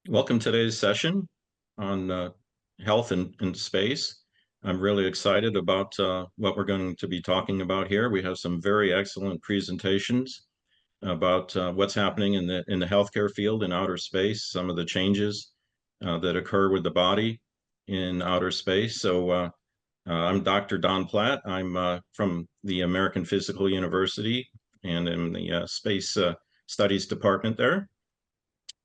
Welcome to today's session on health and space. I'm really excited about what we're going to be talking about here. We have some very excellent presentations about what's happening in the healthcare field in outer space, some of the changes that occur with the body in outer space. So I'm Dr. Don Platt. I'm from the American Physical University and in the Space Studies Department there.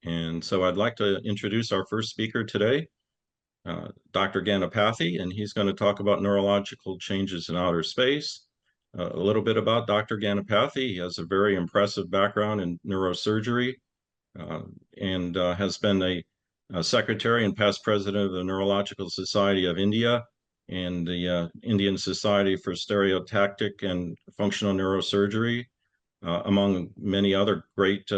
And so I'd like to introduce our first speaker today, Dr. Ganapathy, and he's going to talk about neurological changes in outer space. A little bit about Dr. Ganapathy. He has a very impressive background in neurosurgery and has been a secretary and past president of the Neurological Society of India and the Indian Society for Stereotactic and Functional Neurosurgery, among many other great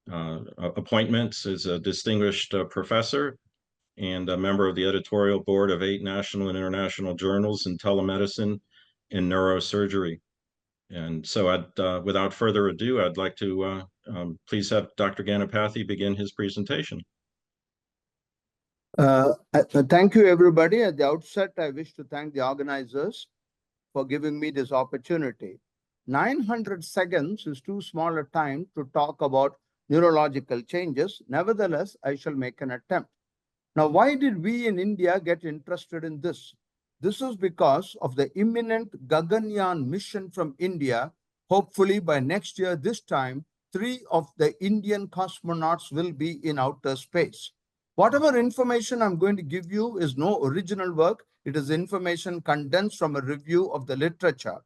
appointments. As a distinguished professor and a member of the editorial board of 8 national and international journals in telemedicine and neurosurgery. And so without further ado, I'd like to please have Dr. Ganapathy begin his presentation. Thank you, everybody. At the outset, I wish to thank the organizers for giving me this opportunity. 900 seconds is too small a time to talk about neurological changes. Nevertheless, I shall make an attempt. Now, why did we in India get interested in this? This is because of the imminent Gaganyaan mission from India. Hopefully, by next year, this time, 3 of the Indian cosmonauts will be in outer space. Whatever information I'm going to give you is no original work. It is information condensed from a review of the literature.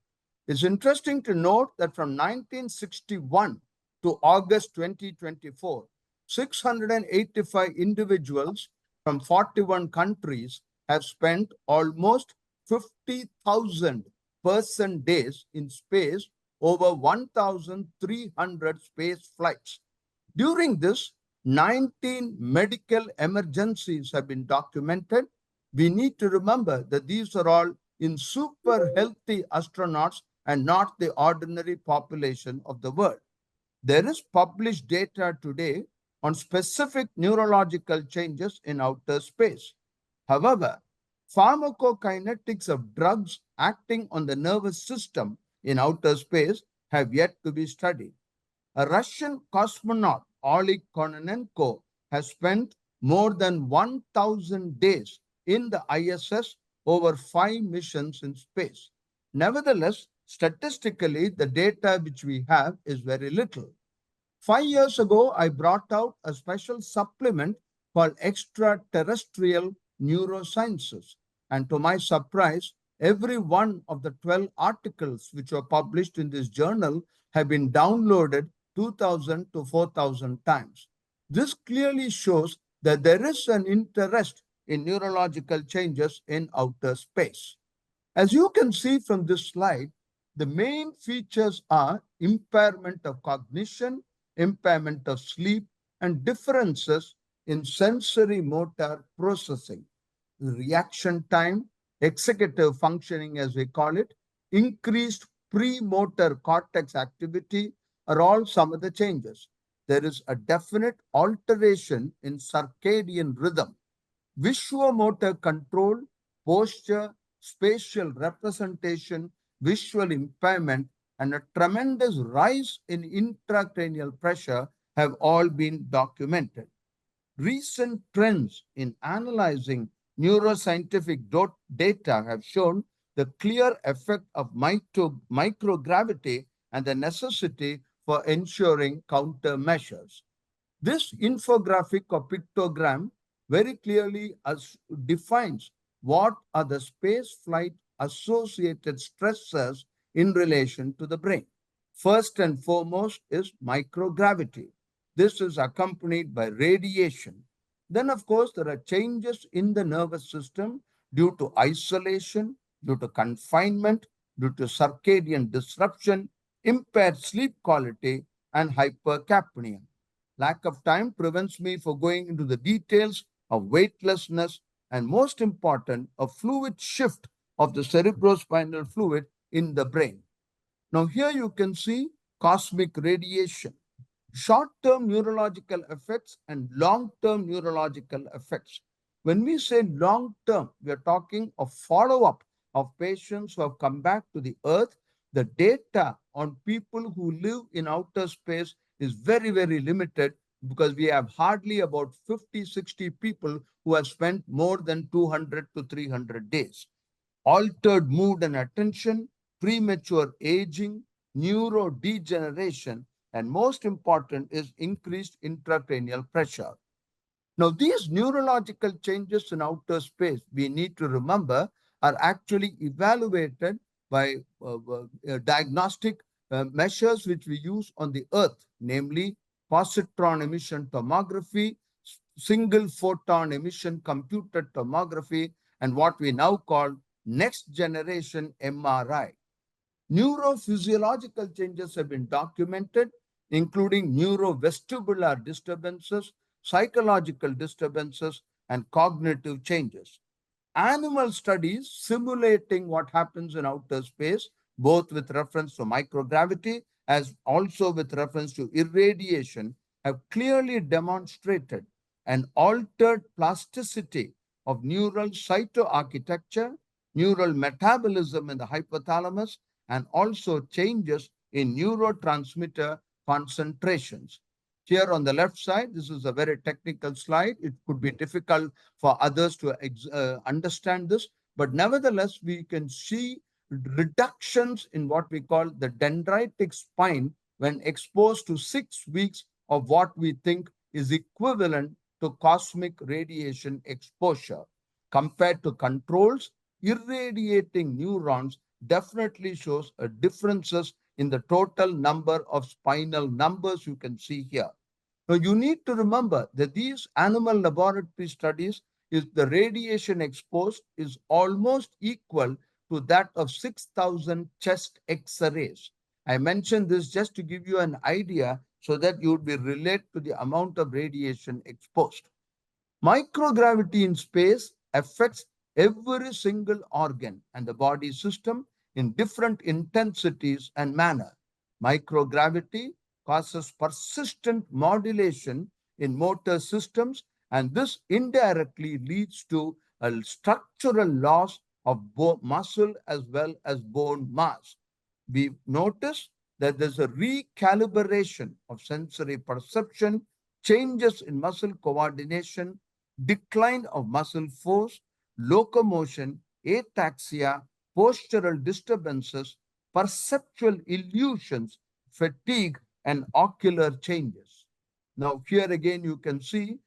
It's interesting to note that from 1961 to August 2024, 685 individuals from 41 countries have spent almost 50,000 person days in space over 1,300 space flights. During this, 19 medical emergencies have been documented. We need to remember that these are all in super healthy astronauts and not the ordinary population of the world. There is published data today on specific neurological changes in outer space. However, pharmacokinetics of drugs acting on the nervous system in outer space have yet to be studied. A Russian cosmonaut, Oleg Kononenko, has spent more than 1,000 days in the ISS over 5 missions in space. Nevertheless, statistically, the data which we have is very little. 5 years ago, I brought out a special supplement called Extraterrestrial Neurosciences. And to my surprise, every one of the 12 articles which were published in this journal have been downloaded 2,000 to 4,000 times. This clearly shows that there is an interest in neurological changes in outer space. As you can see from this slide, the main features are impairment of cognition, impairment of sleep, and differences in sensory motor processing, reaction time, executive functioning as we call it, increased premotor cortex activity are all some of the changes. There is a definite alteration in circadian rhythm, visuomotor control, posture, spatial representation, visual impairment, and a tremendous rise in intracranial pressure have all been documented. Recent trends in analyzing neuroscientific data have shown the clear effect of microgravity and the necessity for ensuring countermeasures. This infographic or pictogram very clearly defines what are the space flight associated stressors in relation to the brain. First and foremost is microgravity. This is accompanied by radiation. Then, of course, there are changes in the nervous system due to isolation, due to confinement, due to circadian disruption, impaired sleep quality, and hypercapnia. Lack of time prevents me from going into the details of weightlessness and, most important, a fluid shift of the cerebrospinal fluid in the brain. Now, here you can see cosmic radiation. Short-term neurological effects and long-term neurological effects. When we say long-term, we are talking of follow-up of patients who have come back to the earth. The data on people who live in outer space is very, very limited because we have hardly about 50, 60 people who have spent more than 200 to 300 days. Altered mood and attention, premature aging, neurodegeneration, and most important is increased intracranial pressure. Now, these neurological changes in outer space, we need to remember, are actually evaluated by diagnostic measures which we use on the Earth, namely positron emission tomography, single photon emission computed tomography, and what we now call next generation MRI. Neurophysiological changes have been documented, including neurovestibular disturbances, psychological disturbances, and cognitive changes. Animal studies simulating what happens in outer space, both with reference to microgravity as also with reference to irradiation, have clearly demonstrated an altered plasticity of neural cytoarchitecture, neural metabolism in the hypothalamus, and also changes in neurotransmitter concentrations. Here on the left side, this is a very technical slide. It could be difficult for others to understand this, but nevertheless, we can see reductions in what we call the dendritic spine when exposed to 6 weeks of what we think is equivalent to cosmic radiation exposure. Compared to controls, irradiating neurons definitely shows a differences in the total number of spinal numbers you can see here. Now, you need to remember that these animal laboratory studies is the radiation exposed is almost equal to that of 6,000 chest X-rays. I mentioned this just to give you an idea so that you would be relate to the amount of radiation exposed. Microgravity in space affects every single organ and the body system in different intensities and manner. Microgravity causes persistent modulation in motor systems, and this indirectly leads to a structural loss of muscle as well as bone mass. We notice that there's a recalibration of sensory perception, changes in muscle coordination, decline of muscle force, locomotion, ataxia, postural disturbances, perceptual illusions, fatigue, and ocular changes. Now, here again, you can see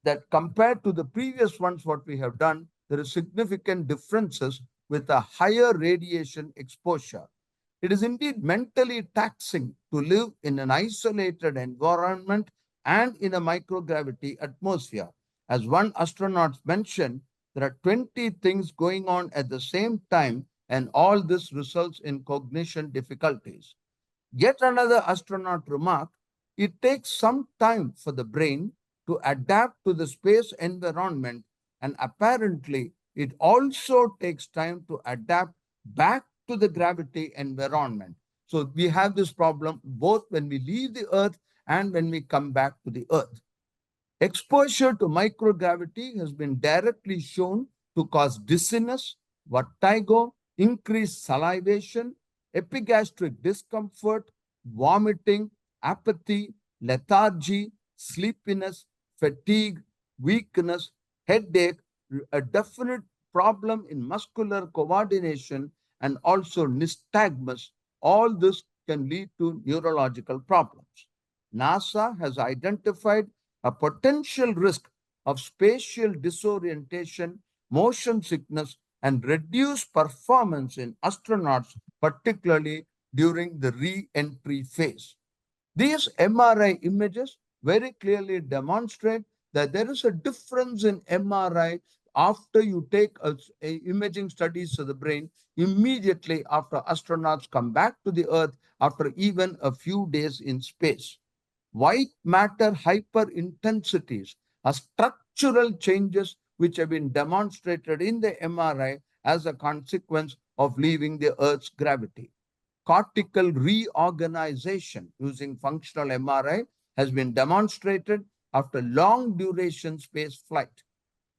that compared to the previous ones, what we have done, there is significant differences with a higher radiation exposure. It is indeed mentally taxing to live in an isolated environment and in a microgravity atmosphere. As one astronaut mentioned, there are 20 things going on at the same time, and all this results in cognition difficulties. Yet another astronaut remarked, it takes some time for the brain to adapt to the space environment, and apparently it also takes time to adapt back to the gravity environment. So we have this problem both when we leave the Earth and when we come back to the Earth. Exposure to microgravity has been directly shown to cause dizziness, vertigo, increased salivation, epigastric discomfort, vomiting, apathy, lethargy, sleepiness, fatigue, weakness, headache, a definite problem in muscular coordination, and also nystagmus. All this can lead to neurological problems. NASA has identified a potential risk of spatial disorientation, motion sickness, and reduced performance in astronauts, particularly during the re-entry phase. These MRI images very clearly demonstrate that there is a difference in MRI after you take imaging studies of the brain immediately after astronauts come back to the Earth after even a few days in space. White matter hyperintensities are structural changes which have been demonstrated in the MRI as a consequence of leaving the Earth's gravity. Cortical reorganization using functional MRI has been demonstrated after long duration space flight.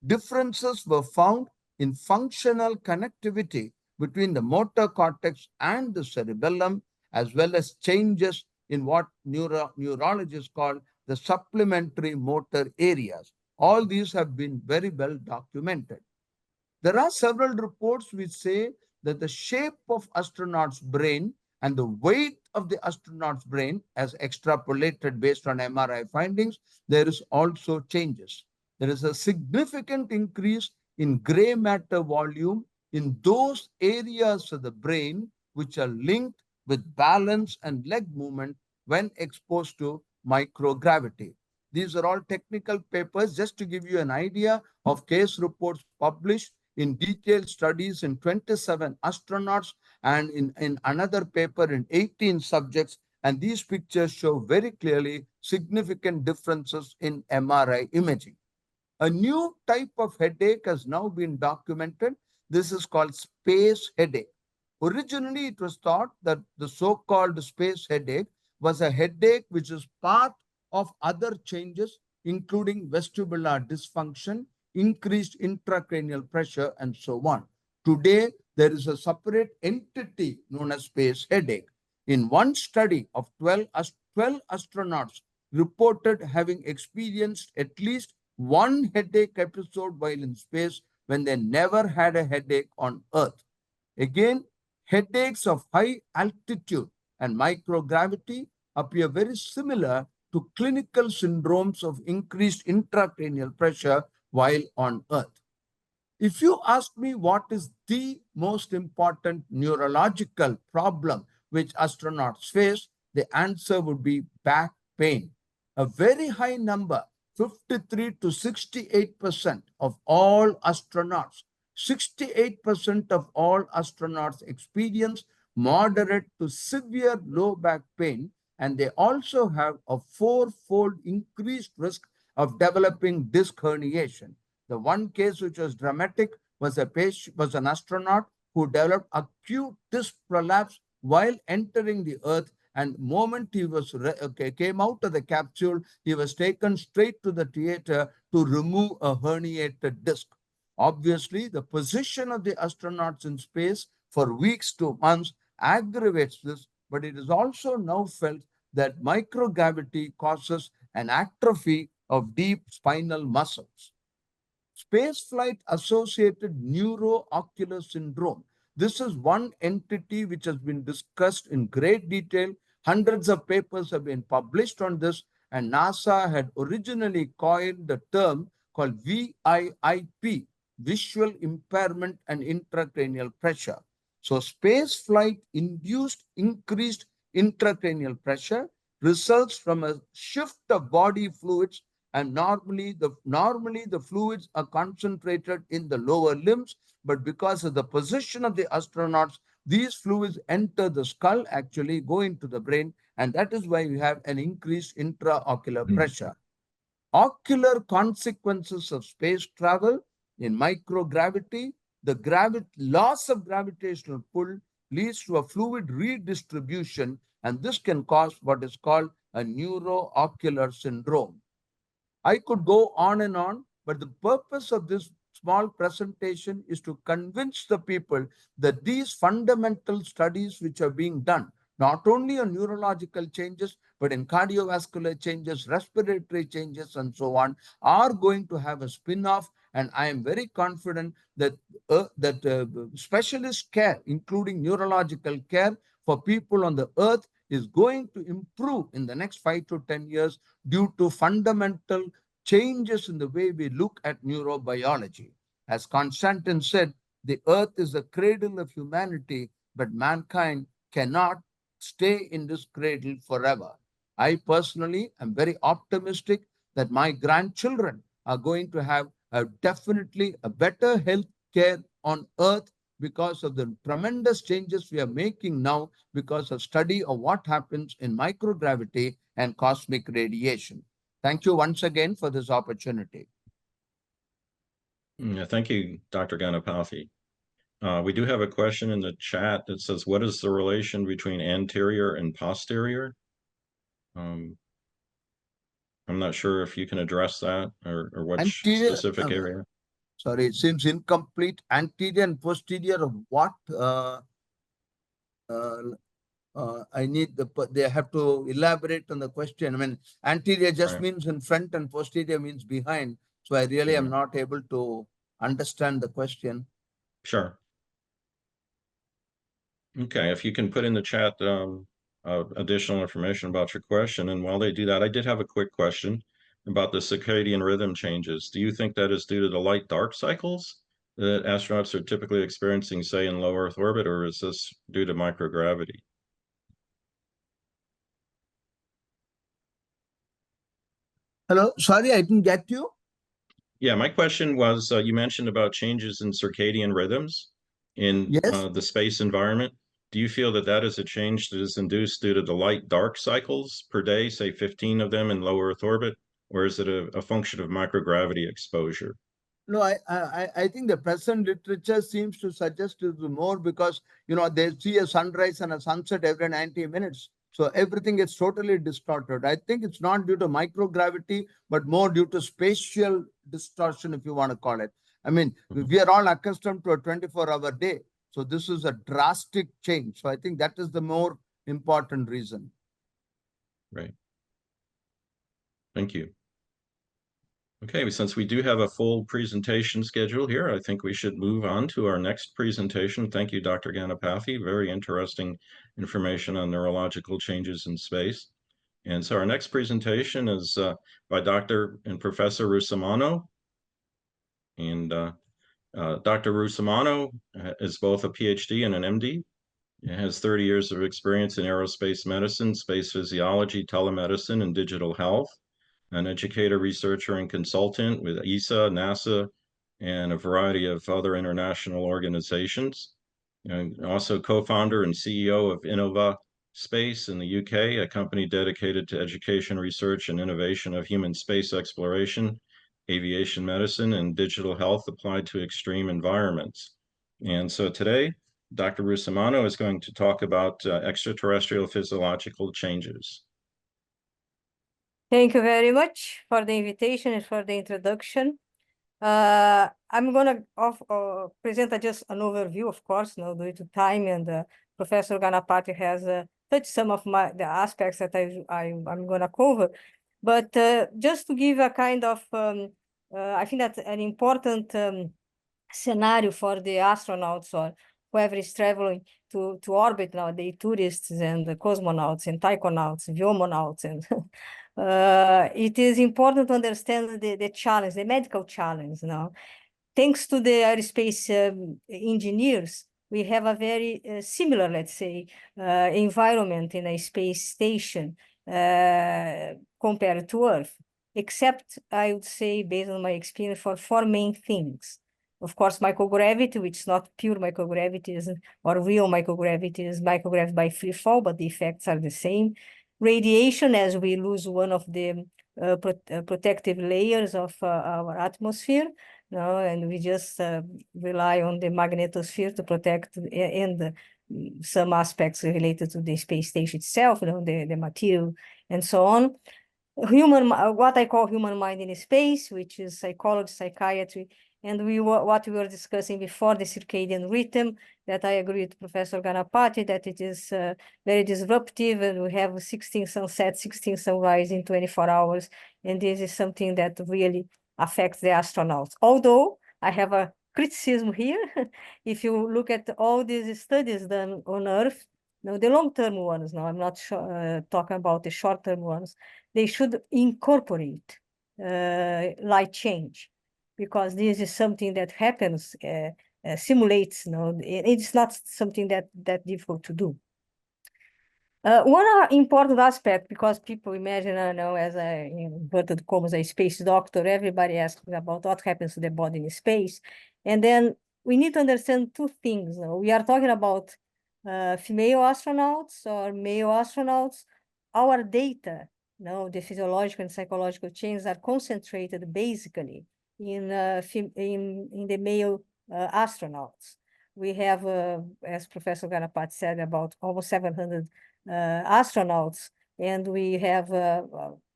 Differences were found in functional connectivity between the motor cortex and the cerebellum, as well as changes in what neurologists call the supplementary motor areas. All these have been very well documented. There are several reports which say that the shape of astronauts' brain and the weight of the astronaut's brain, as extrapolated based on MRI findings, there is also changes. There is a significant increase in gray matter volume in those areas of the brain which are linked with balance and leg movement when exposed to microgravity. These are all technical papers just to give you an idea of case reports published in detailed studies in 27 astronauts and in another paper in 18 subjects. And these pictures show very clearly significant differences in MRI imaging. A new type of headache has now been documented. This is called space headache. Originally, it was thought that the so-called space headache was a headache which is part of other changes, including vestibular dysfunction, increased intracranial pressure, and so on. Today, there is a separate entity known as space headache. In one study of 12 astronauts reported having experienced at least one headache episode while in space when they never had a headache on Earth. Again, headaches of high altitude and microgravity appear very similar to clinical syndromes of increased intracranial pressure while on Earth. If you ask me what is the most important neurological problem which astronauts face, the answer would be back pain. A very high number, 53 to 68% of all astronauts, 68% of all astronauts experience moderate to severe low back pain, and they also have a four-fold increased risk of developing disc herniation. The one case which was dramatic was an astronaut who developed acute disc prolapse while entering the Earth, and the moment he came out of the capsule, he was taken straight to the theater to remove a herniated disc. Obviously, the position of the astronauts in space for weeks to months aggravates this, but it is also now felt that microgravity causes an atrophy of deep spinal muscles. Spaceflight associated neuroocular syndrome. This is one entity which has been discussed in great detail. Hundreds of papers have been published on this, and NASA had originally coined the term called VIIP, visual impairment and intracranial pressure. So spaceflight induced increased intracranial pressure results from a shift of body fluids, and normally the fluids are concentrated in the lower limbs, but because of the position of the astronauts, these fluids enter the skull, actually go into the brain, and that is why we have an increased intraocular pressure. Ocular consequences of space travel in microgravity, the loss of gravitational pull leads to a fluid redistribution, and this can cause what is called a neuroocular syndrome. I could go on and on, but the purpose of this small presentation is to convince the people that these fundamental studies which are being done, not only on neurological changes, but in cardiovascular changes, respiratory changes, and so on, are going to have a spin-off. And I am very confident that, specialist care, including neurological care for people on the Earth, is going to improve in the next 5 to 10 years due to fundamental changes in the way we look at neurobiology. As Constantine said, the Earth is the cradle of humanity, but mankind cannot stay in this cradle forever. I personally am very optimistic that my grandchildren are going to have definitely a better health care on Earth because of the tremendous changes we are making now because of study of what happens in microgravity and cosmic radiation. Thank you once again for this opportunity. Thank you, Dr. Ganapathy. We do have a question in the chat that says, what is the relation between anterior and posterior? I'm not sure if you can address that or which Anterior, specific area. sorry, it seems incomplete. Anterior and posterior of what? I need they have to elaborate on the question. I mean, anterior just Right. means in front and posterior means behind. So I really am not able to understand the question. Sure. Okay, if you can put in the chat additional information about your question, and while they do that, I did have a quick question about the circadian rhythm changes. Do you think that is due to the light-dark cycles that astronauts are typically experiencing, say, in low Earth orbit, or is this due to microgravity? Hello, sorry, I didn't get you. Yeah, my question was, you mentioned about changes in circadian rhythms in Yes. the space environment. Do you feel that that is a change that is induced due to the light-dark cycles per day, say 15 of them in low Earth orbit, or is it a function of microgravity exposure? No, I think the present literature seems to suggest it more because, they see a sunrise and a sunset every 90 minutes. So everything gets totally distorted. I think it's not due to microgravity, but more due to spatial distortion, if you want to call it. I mean, we are all accustomed to a 24-hour day. So this is a drastic change. So I think that is the more important reason. Right. Thank you. Okay, since we do have a full presentation schedule here, I think we should move on to our next presentation. Thank you, Dr. Ganapathy. Very interesting information on neurological changes in space. And so our next presentation is by Dr. and Professor Russomanno. And Dr. Russomanno is both a PhD and an MD. He has 30 years of experience in aerospace medicine, space physiology, telemedicine, and digital health. An educator, researcher, and consultant with ESA, NASA, and a variety of other international organizations. And also co-founder and CEO of Innova Space in the UK, a company dedicated to education, research, and innovation of human space exploration, aviation medicine, and digital health applied to extreme environments. And so today, Dr. Russomanno is going to talk about extraterrestrial physiological changes. Thank you very much for the invitation and for the introduction. I'm going to present just an overview, of course, due to time, and Professor Ganapathy has touched some of the aspects that I'm going to cover. But just to give a kind of, I think that's an important scenario for the astronauts or whoever is traveling to orbit nowadays, tourists and the cosmonauts and taikonauts, viomonauts, and it is important to understand the challenge, the medical challenge now. Thanks to the aerospace engineers, we have a very similar, let's say, environment in a space station compared to Earth, except I would say, based on my experience, for four main things. Of course, microgravity, which is not pure microgravity or real microgravity, is microgravity by free fall, but the effects are the same. Radiation, as we lose one of the protective layers of our atmosphere, and we just rely on the magnetosphere to protect and some aspects related to the space station itself, the material and so on. What I call human mind in space, which is psychology, psychiatry, and what we were discussing before, the circadian rhythm, that I agree with Professor Ganapathy, that it is very disruptive, and we have 16 sunsets, 16 sunrise in 24 hours, and this is something that really affects the astronauts. Although I have a criticism here, if you look at all these studies done on Earth, the long-term ones, I'm not talking about the short-term ones, they should incorporate light change, because this is something that happens, simulates, it's not something that difficult to do. One important aspect, because people imagine, as a inverted commas, a space doctor, everybody asks about what happens to the body in space. And then we need to understand two things. We are talking about female astronauts or male astronauts. Our data, the physiological and psychological changes are concentrated basically in the male astronauts. We have, as Professor Ganapathy said, about almost 700 astronauts, and we have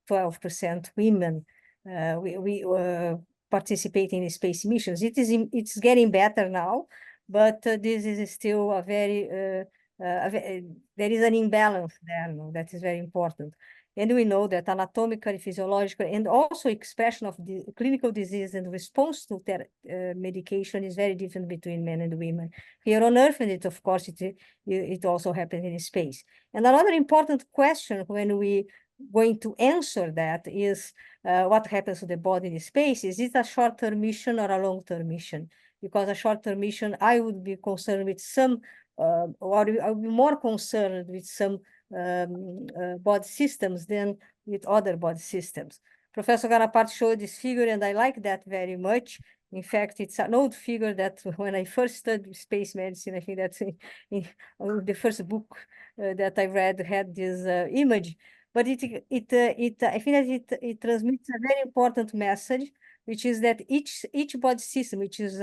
12% women we participating in space missions. It's getting better now, but this is still a very there is an imbalance there. No? That is very important. And we know that anatomically, physiologically, and also expression of the clinical disease and response to medication is very different between men and women. Here on Earth, and of course, it also happens in space. And another important question when we going to answer that is what happens to the body in space. Is it a short-term mission or a long-term mission? Because a short-term mission, I would be concerned with some, or I would be more concerned with some body systems than with other body systems. Professor Ganapati showed this figure, and I like that very much. In fact, it's an old figure that when I first studied space medicine, I think that's in the first book that I read had this image. But I think that it transmits a very important message, which is that each body system, which is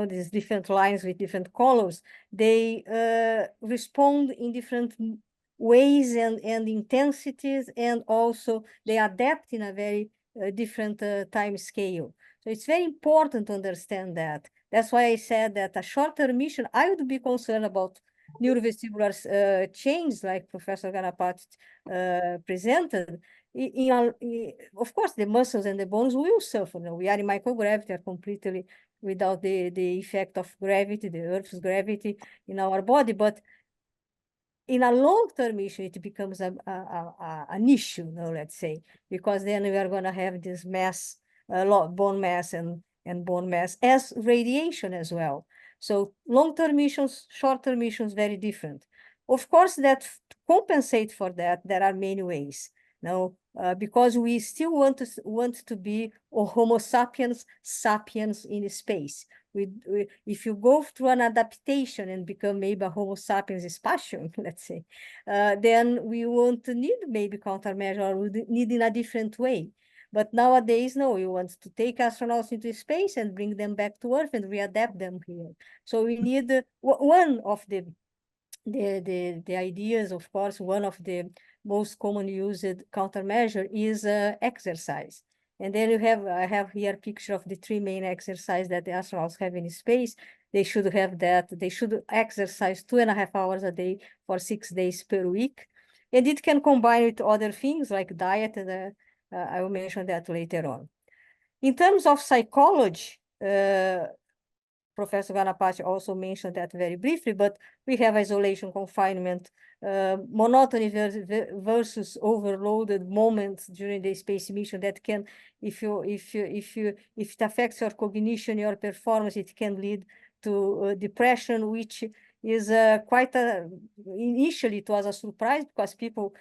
these different lines with different colors, they respond in different ways and intensities, and also they adapt in a very different time scale. So it's very important to understand that. That's why I said that a short-term mission, I would be concerned about neurovestibular change, like Professor Ganapati presented. Of course, the muscles and the bones will suffer. You know, we are in microgravity, are completely without the effect of gravity, the Earth's gravity in our body. But in a long-term issue, it becomes an issue, you know, let's say, because then we are going to have this mass, bone mass and bone mass as radiation as well. So long-term missions, short-term missions, very different. Of course, that to compensate for that, there are many ways. Now, because we still want to be a Homo sapiens in space. If you go through an adaptation and become maybe a Homo sapiens spatial, let's say, then we won't need maybe countermeasure, or we need in a different way. But nowadays, no, we want to take astronauts into space and bring them back to Earth and readapt them here. So we need one of the ideas, of course, one of the most commonly used countermeasure is exercise. And then I have here a picture of the 3 main exercises that the astronauts have in space. They should have that. They should exercise 2.5 hours a day for 6 days per week. And it can combine with other things like diet, and I will mention that later on. In terms of psychology, Professor Ganapati also mentioned that very briefly, but we have isolation, confinement, monotony versus overloaded moments during the space mission that can, if it affects your cognition, your performance, it can lead to depression, which is initially it was a surprise, because people,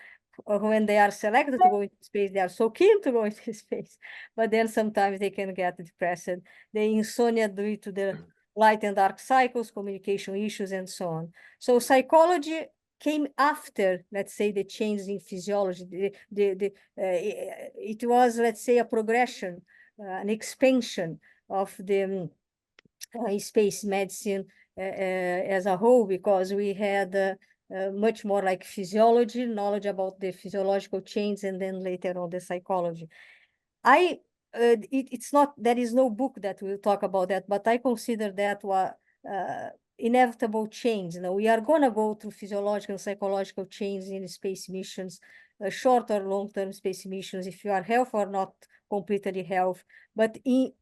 when they are selected to go into space, they are so keen to go into space, but then sometimes they can get depressed. The insomnia due to the light and dark cycles, communication issues, and so on. So psychology came after, let's say, the changes in physiology. It was, let's say, a progression, an expansion of the space medicine as a whole, because we had much more like physiology, knowledge about the physiological change, and then later on the psychology. It's not, there is no book that will talk about that, but I consider that inevitable change. You know, we are going to go through physiological and psychological change in space missions, short or long-term space missions, if you are healthy or not completely healthy. But in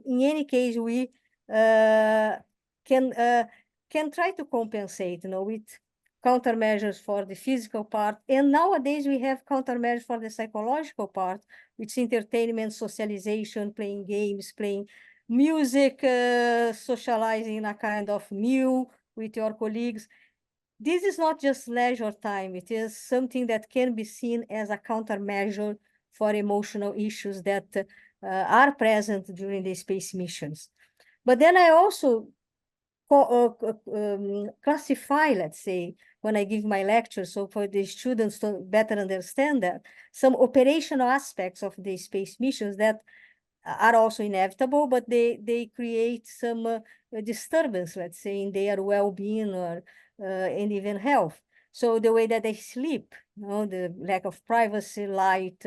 any case, we can try to compensate, you know, with countermeasures for the physical part. And nowadays we have countermeasures for the psychological part, which is entertainment, socialization, playing games, playing music, socializing in a kind of meal with your colleagues. This is not just leisure time. It is something that can be seen as a countermeasure for emotional issues that are present during the space missions. But then I also classify, let's say, when I give my lectures, so for the students to better understand that, some operational aspects of the space missions that are also inevitable, but they create some disturbance, let's say, in their well-being or and even health. So the way that they sleep, the lack of privacy, light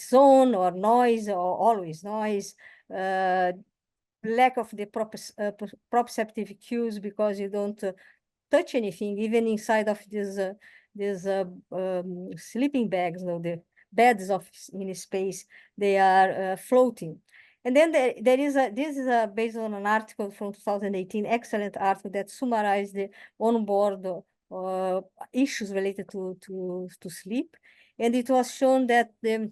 zone or noise, or always noise, lack of the proprioceptive cues because you don't touch anything, even inside of these sleeping bags, the beds in space, they are floating. And then this is based on an article from 2018, excellent article that summarized the onboard issues related to sleep. And it was shown that the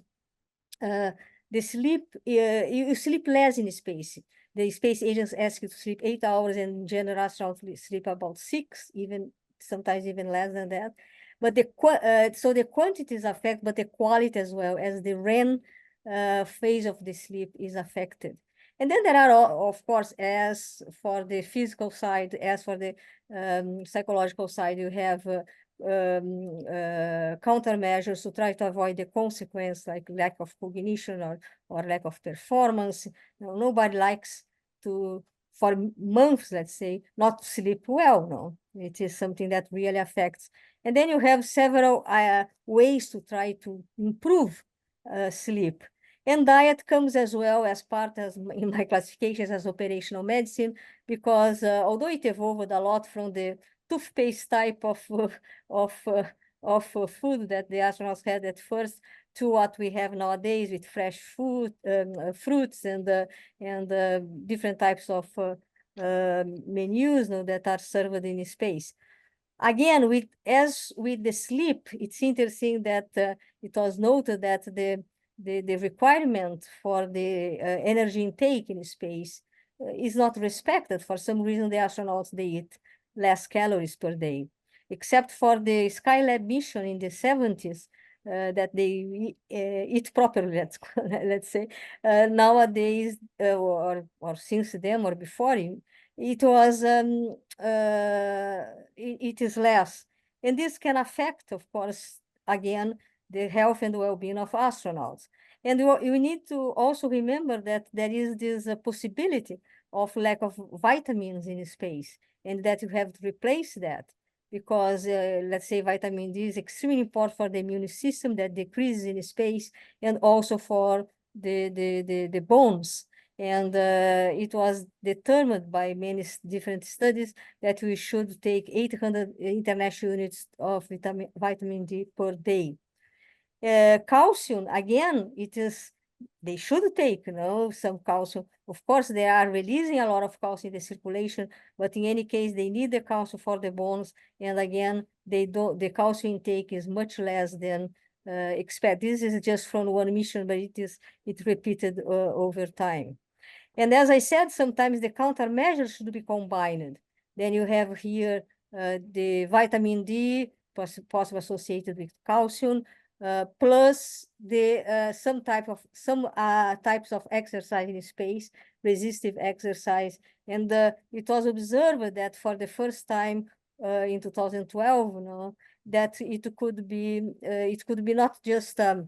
sleep, you sleep less in space. The space agents ask you to sleep 8 hours, and in general astronauts sleep about 6, even sometimes even less than that. But so the quantities affect, but the quality as well, as the REM phase of the sleep is affected. And then there are, of course, as for the physical side, as for the psychological side, you have countermeasures to try to avoid the consequence, like lack of cognition or lack of performance. Nobody likes to, for months, let's say, not sleep well. No, it is something that really affects. And then you have several ways to try to improve sleep. And diet comes as well as part, as in my classifications, as operational medicine, because although it evolved a lot from the toothpaste type of food that the astronauts had at first to what we have nowadays with fresh food, fruits and different types of menus that are served in space. Again, as with the sleep, it's interesting that it was noted that the requirement for the energy intake in space is not respected. For some reason, the astronauts, they eat less calories per day, except for the Skylab mission in the 70s, that they eat properly, let's say. Nowadays, or since then or before, it was it is less. And this can affect, of course, again, the health and well-being of astronauts. And we need to also remember that there is this possibility of lack of vitamins in space, and that you have to replace that because, let's say, vitamin D is extremely important for the immune system that decreases in space, and also for the bones. And it was determined by many different studies that we should take 800 international units of vitamin D per day. Calcium, again, they should take, some calcium. Of course, they are releasing a lot of calcium in the circulation, but in any case, they need the calcium for the bones. And again, the calcium intake is much less than expect. This is just from one mission, but it's repeated over time. And as I said, sometimes the countermeasures should be combined. Then you have here the vitamin D, possibly associated with calcium, plus some types of exercise in space, resistive exercise. And it was observed that for the first time in 2012, that it could be not just a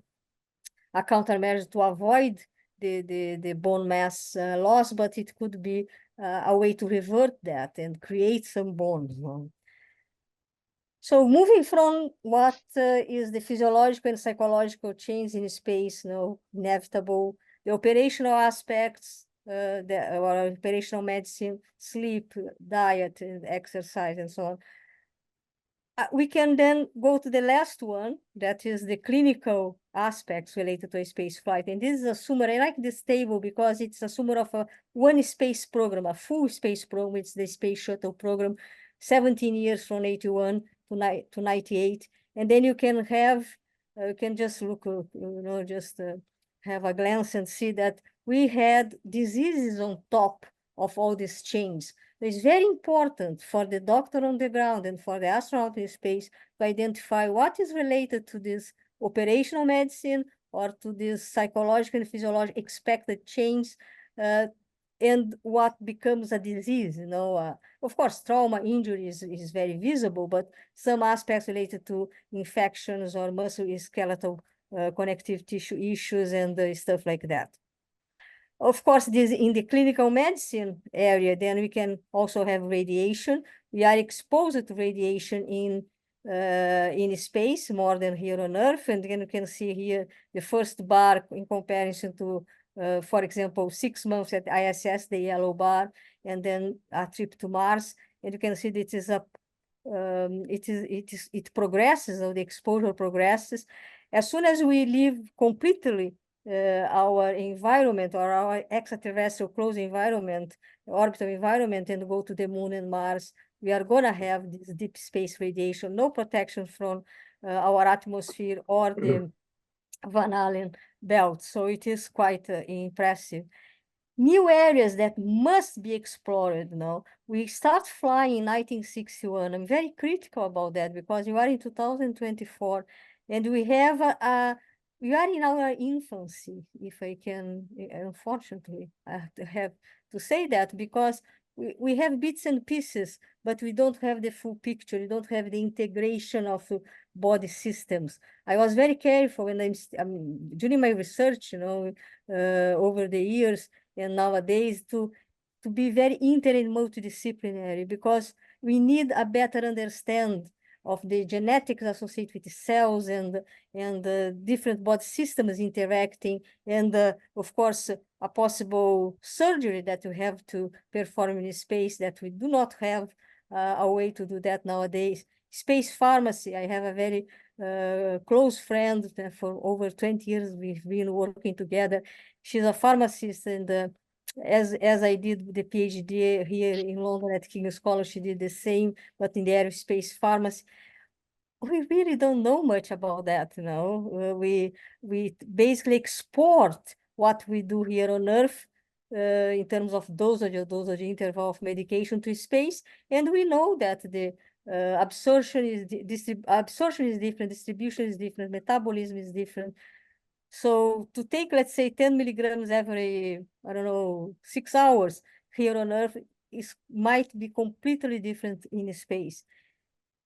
countermeasure to avoid the bone mass loss, but it could be a way to revert that and create some bones. So moving from what is the physiological and psychological change in space, inevitable, the operational aspects, or operational medicine, sleep, diet, and exercise, and so on. We can then go to the last one, that is the clinical aspects related to a space flight. And this is a summary. I like this table because it's a summary of one space program, a full space program. It's the Space Shuttle program, 17 years from 81 to 98. And then you can just look, have a glance and see that we had diseases on top of all these changes. It's very important for the doctor on the ground and for the astronaut in space to identify what is related to this operational medicine or to this psychological and physiological expected change, and what becomes a disease. Of course, trauma, injury is very visible, but some aspects related to infections or musculoskeletal connective tissue issues and stuff like that. Of course, this in the clinical medicine area, then we can also have radiation. We are exposed to radiation in in space more than here on Earth. And then you can see here the first bar in comparison to, for example, 6 months at ISS, the yellow bar, and then a trip to Mars. And you can see that it progresses, or the exposure progresses. As soon as we leave completely our environment, or our extraterrestrial close environment, orbital environment, and go to the Moon and Mars, we are going to have this deep space radiation, no protection from our atmosphere or the Van Allen belt. So it is quite impressive. New areas that must be explored now. We start flying in 1961. I'm very critical about that because we are in 2024 and we have we are in our infancy, if I can, unfortunately, I have to say that, because we have bits and pieces, but we don't have the full picture. We don't have the integration of body systems. I was very careful when during my research, over the years and nowadays, to be very inter and multidisciplinary, because we need a better understand of the genetics associated with the cells and different body systems interacting, and of course a possible surgery that we have to perform in space that we do not have a way to do that nowadays. Space pharmacy, I have a very close friend that for over 20 years we've been working together. She's a pharmacist, and as I did the PhD here in London at King's College, she did the same, but in the aerospace pharmacy. We really don't know much about that, we basically export what we do here on Earth in terms of dosage interval of medication to space, and we know that the absorption is different, distribution is different, metabolism is different. So to take, let's say, 10 milligrams every, 6 hours here on Earth might be completely different in space.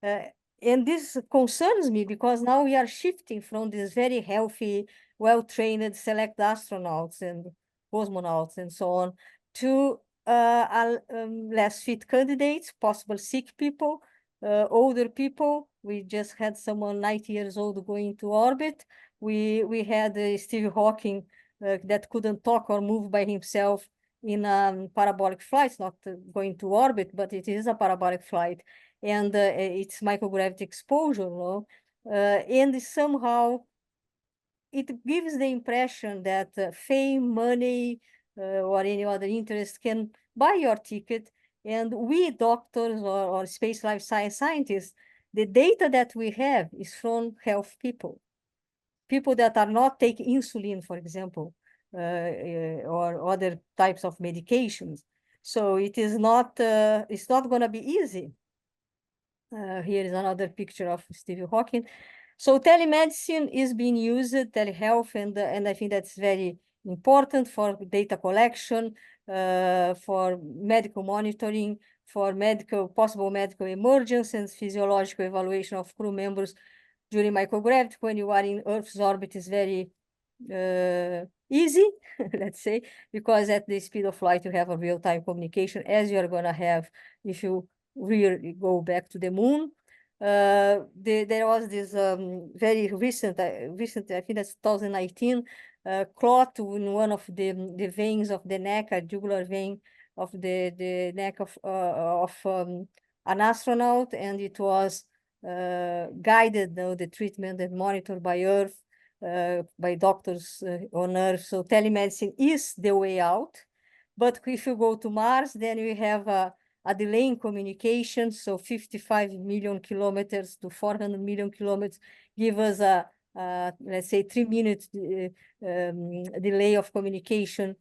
And this concerns me because now we are shifting from these very healthy, well-trained, select astronauts and cosmonauts and so on to less fit candidates, possible sick people, older people. We just had someone 90 years old going to orbit. We had Steve Hawking that couldn't talk or move by himself in parabolic flights, not going to orbit, but it is a parabolic flight. And it's microgravity exposure, and somehow it gives the impression that fame, money, or any other interest can buy your ticket. And we doctors or space life science scientists, the data that we have is from health people that are not taking insulin, for example, or other types of medications. So it is not, it's not going to be easy. Here is another picture of Steve Hawking. So telemedicine is being used, telehealth, and I think that's very important for data collection, for medical monitoring, for possible medical emergency and physiological evaluation of crew members during microgravity. When you are in Earth's orbit is very easy, let's say, because at the speed of light you have a real-time communication, as you're going to have if you really go back to the Moon. There was this very recent, I think that's 2019, clot in one of the veins of the neck, a jugular vein of the neck of an astronaut, and it was guided, the treatment and monitored by Earth, by doctors on Earth. So telemedicine is the way out. But if you go to Mars, then we have a delay in communication. So 55 million kilometers to 400 million kilometers give us let's say 3 minutes delay of communication,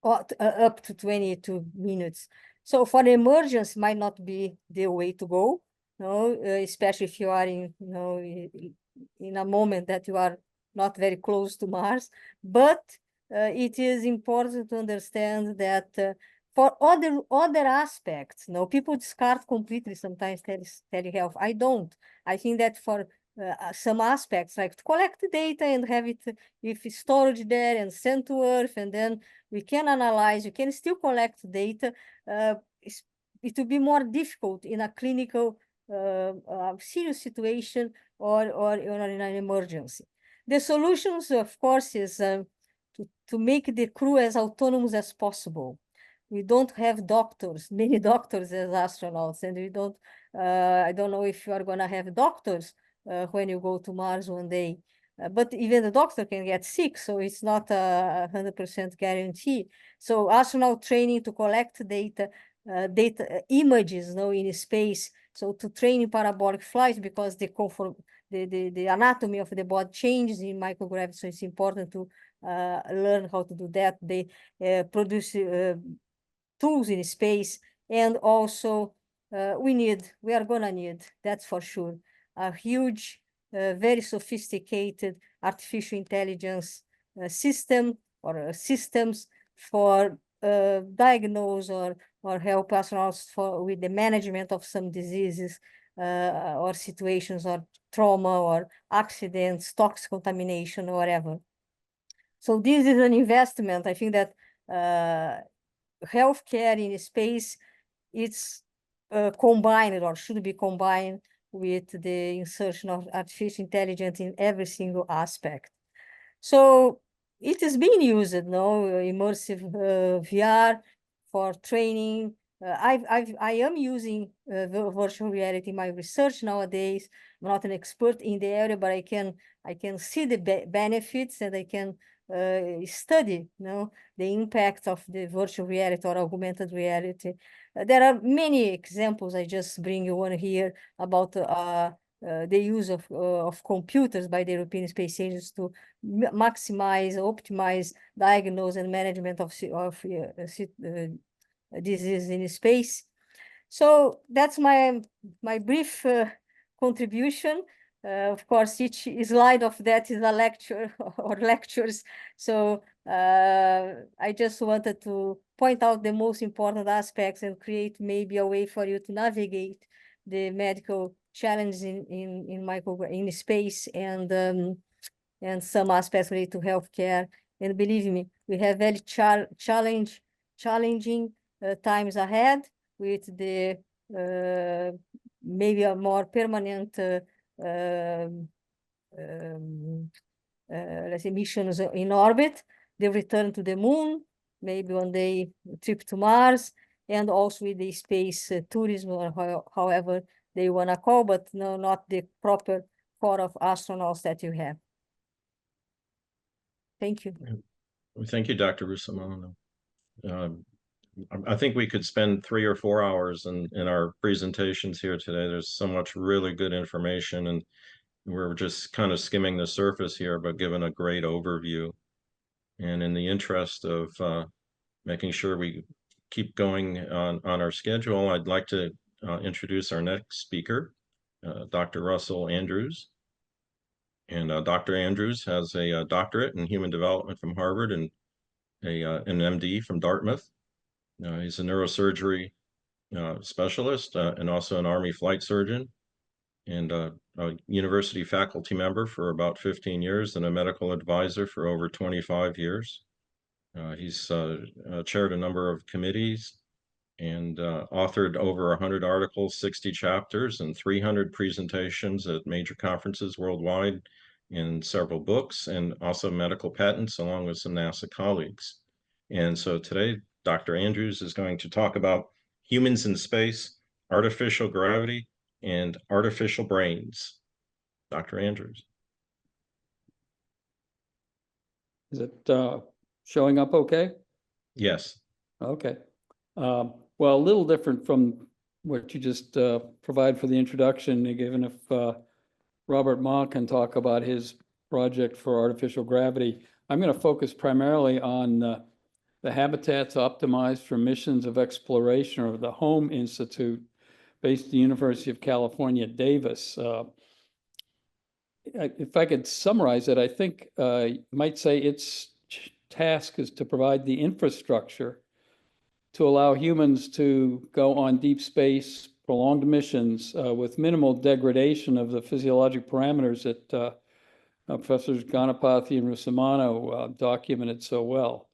up to 22 minutes. So for the emergency might not be the way to go, especially if you are in, in a moment that you are not very close to Mars. But it is important to understand that for other aspects, people discard completely sometimes telehealth. I don't. I think that for some aspects, like to collect the data and have it with storage there and sent to Earth, and then we can analyze, we can still collect data. it will be more difficult in a clinical serious situation or in an emergency. The solutions, of course, is to make the crew as autonomous as possible. We don't have doctors, many doctors as astronauts, and we don't, I don't know if you are gonna have doctors when you go to Mars one day. But even the doctor can get sick, so it's not a 100% guarantee. So astronaut training to collect data, images, in space. So to train in parabolic flight, because the anatomy of the body changes in microgravity, so it's important to learn how to do that. They produce tools in space, and also we are gonna need, that's for sure, a huge, very sophisticated artificial intelligence system or systems for diagnose or help astronauts with the management of some diseases or situations or trauma or accidents, toxic contamination, or whatever. So this is an investment. I think that healthcare in space, it's combined or should be combined with the insertion of artificial intelligence in every single aspect. So it is being used now, immersive VR for training. I am using virtual reality in my research nowadays. I'm not an expert in the area, but I can see the benefits, and I can study, the impact of the virtual reality or augmented reality. There are many examples. I just bring you one here about the use of computers by the European Space Agency to maximize, optimize, diagnose, and management of disease in space. So that's my brief contribution. Of course, each slide of that is a lecture or lectures. So I just wanted to point out the most important aspects and create maybe a way for you to navigate the medical challenges in space and some aspects related to healthcare. And believe me, we have very challenging times ahead with the maybe a more permanent let's say missions in orbit, the return to the moon, maybe one day a trip to Mars, and also with the space tourism, or however they want to call, but no, not the proper core of astronauts that you have. Thank you. Thank you, Dr. Russomanno. I think we could spend 3 or 4 hours in our presentations here today. There's so much really good information, and we're just kind of skimming the surface here, but given a great overview. And in the interest of making sure we keep going on our schedule, I'd like to introduce our next speaker, Dr. Russell Andrews. And Dr. Andrews has a doctorate in human development from Harvard and an MD from Dartmouth. He's a neurosurgery specialist and also an Army flight surgeon, and a university faculty member for about 15 years and a medical advisor for over 25 years. He's chaired a number of committees and authored over 100 articles, 60 chapters, and 300 presentations at major conferences worldwide, in several books, and also medical patents, along with some NASA colleagues. And so today, Dr. Andrews is going to talk about humans in space, artificial gravity, and artificial brains. Dr. Andrews. Is it showing up okay? Yes. Okay. Well, a little different from what you just provide for the introduction, given if Robert Ma can talk about his project for artificial gravity. I'm going to focus primarily on the habitats optimized for missions of exploration, or the HOME Institute, based at the University of California, Davis. If I could summarize it, I think you might say its task is to provide the infrastructure to allow humans to go on deep space, prolonged missions with minimal degradation of the physiologic parameters that Professors Ganapathy and Russomanno documented so well.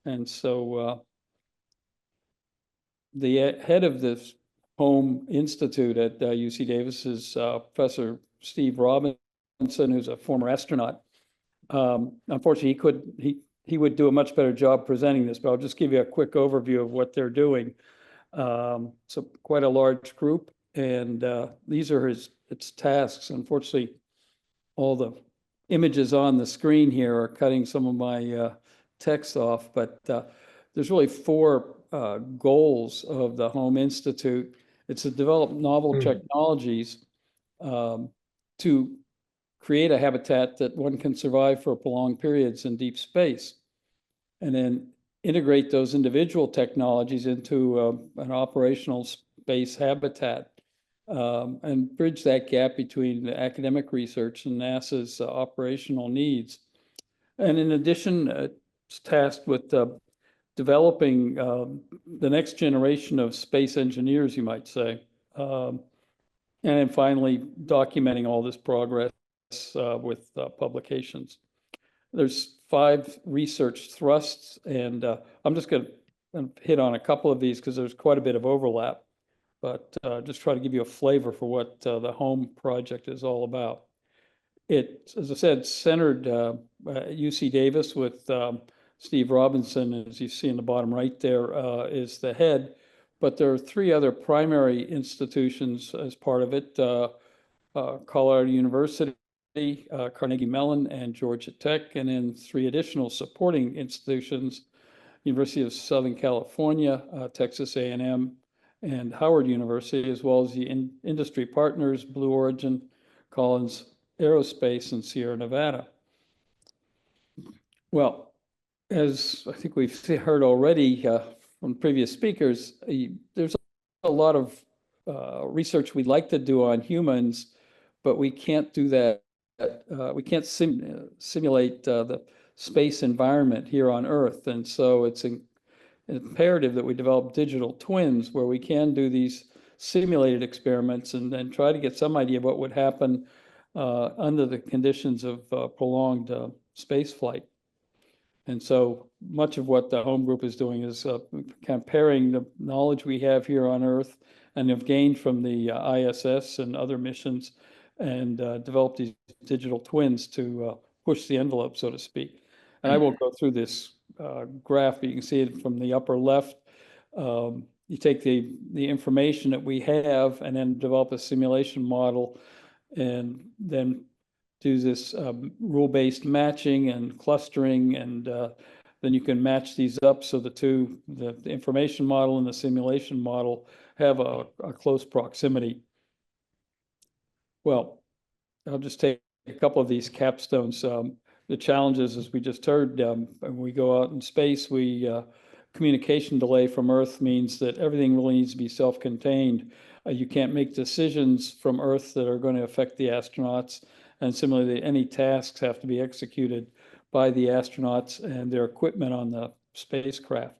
And so the head of this Home Institute at UC Davis is Professor Steve Robinson, who's a former astronaut. Unfortunately, he would do a much better job presenting this, but I'll just give you a quick overview of what they're doing. So quite a large group, and these are its tasks. Unfortunately, all the images on the screen here are cutting some of my text off, but there's really four goals of the Home Institute. It's to develop novel technologies to create a habitat that one can survive for prolonged periods in deep space, and then integrate those individual technologies into an operational space habitat, and bridge that gap between the academic research and NASA's operational needs. And in addition, it's tasked with developing the next generation of space engineers, you might say. And then finally, documenting all this progress with publications. There's 5 research thrusts, and I'm just going to hit on a couple of these because there's quite a bit of overlap, but just try to give you a flavor for what the Home project is all about. It, as I said, centered at UC Davis with Steve Robinson, as you see in the bottom right there, is the head, but there are 3 other primary institutions as part of it, Colorado University, Carnegie Mellon, and Georgia Tech, and then 3 additional supporting institutions, University of Southern California, Texas A&M, and Howard University, as well as the industry partners, Blue Origin, Collins Aerospace, and Sierra Nevada. Well, as I think we've heard already from previous speakers, there's a lot of research we'd like to do on humans, but we can't do that. We can't simulate the space environment here on Earth. And so it's imperative that we develop digital twins where we can do these simulated experiments and then try to get some idea of what would happen under the conditions of prolonged space flight. And so much of what the Home Group is doing is comparing the knowledge we have here on Earth and have gained from the ISS and other missions, and develop these digital twins to push the envelope, so to speak. And I won't go through this graph, but you can see it from the upper left. You take the information that we have and then develop a simulation model, and then do this rule-based matching and clustering, and then you can match these up so the information model and the simulation model have a close proximity. Well, I'll just take a couple of these capstones. The challenges, as we just heard, when we go out in space, communication delay from Earth means that everything really needs to be self-contained. You can't make decisions from Earth that are going to affect the astronauts. And similarly, any tasks have to be executed by the astronauts and their equipment on the spacecraft.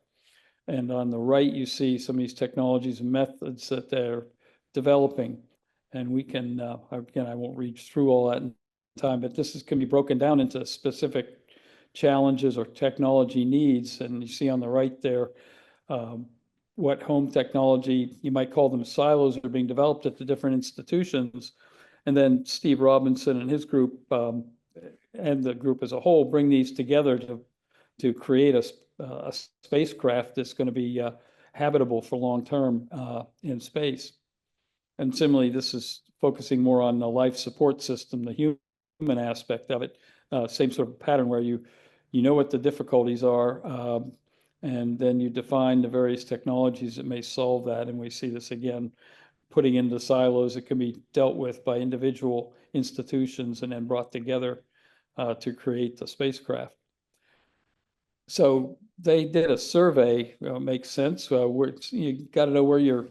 And on the right, you see some of these technologies and methods that they're developing. And we can, again, I won't read through all that in time, but this can be broken down into specific challenges or technology needs. And you see on the right there, what home technology, you might call them silos, are being developed at the different institutions. And then Steve Robinson and his group, and the group as a whole, bring these together to create a spacecraft that's going to be habitable for long term in space. And similarly, this is focusing more on the life support system, the human aspect of it. Same sort of pattern where you know what the difficulties are, and then you define the various technologies that may solve that. And we see this again, putting into silos that can be dealt with by individual institutions and then brought together to create the spacecraft. So they did a survey, makes sense. You got to know where you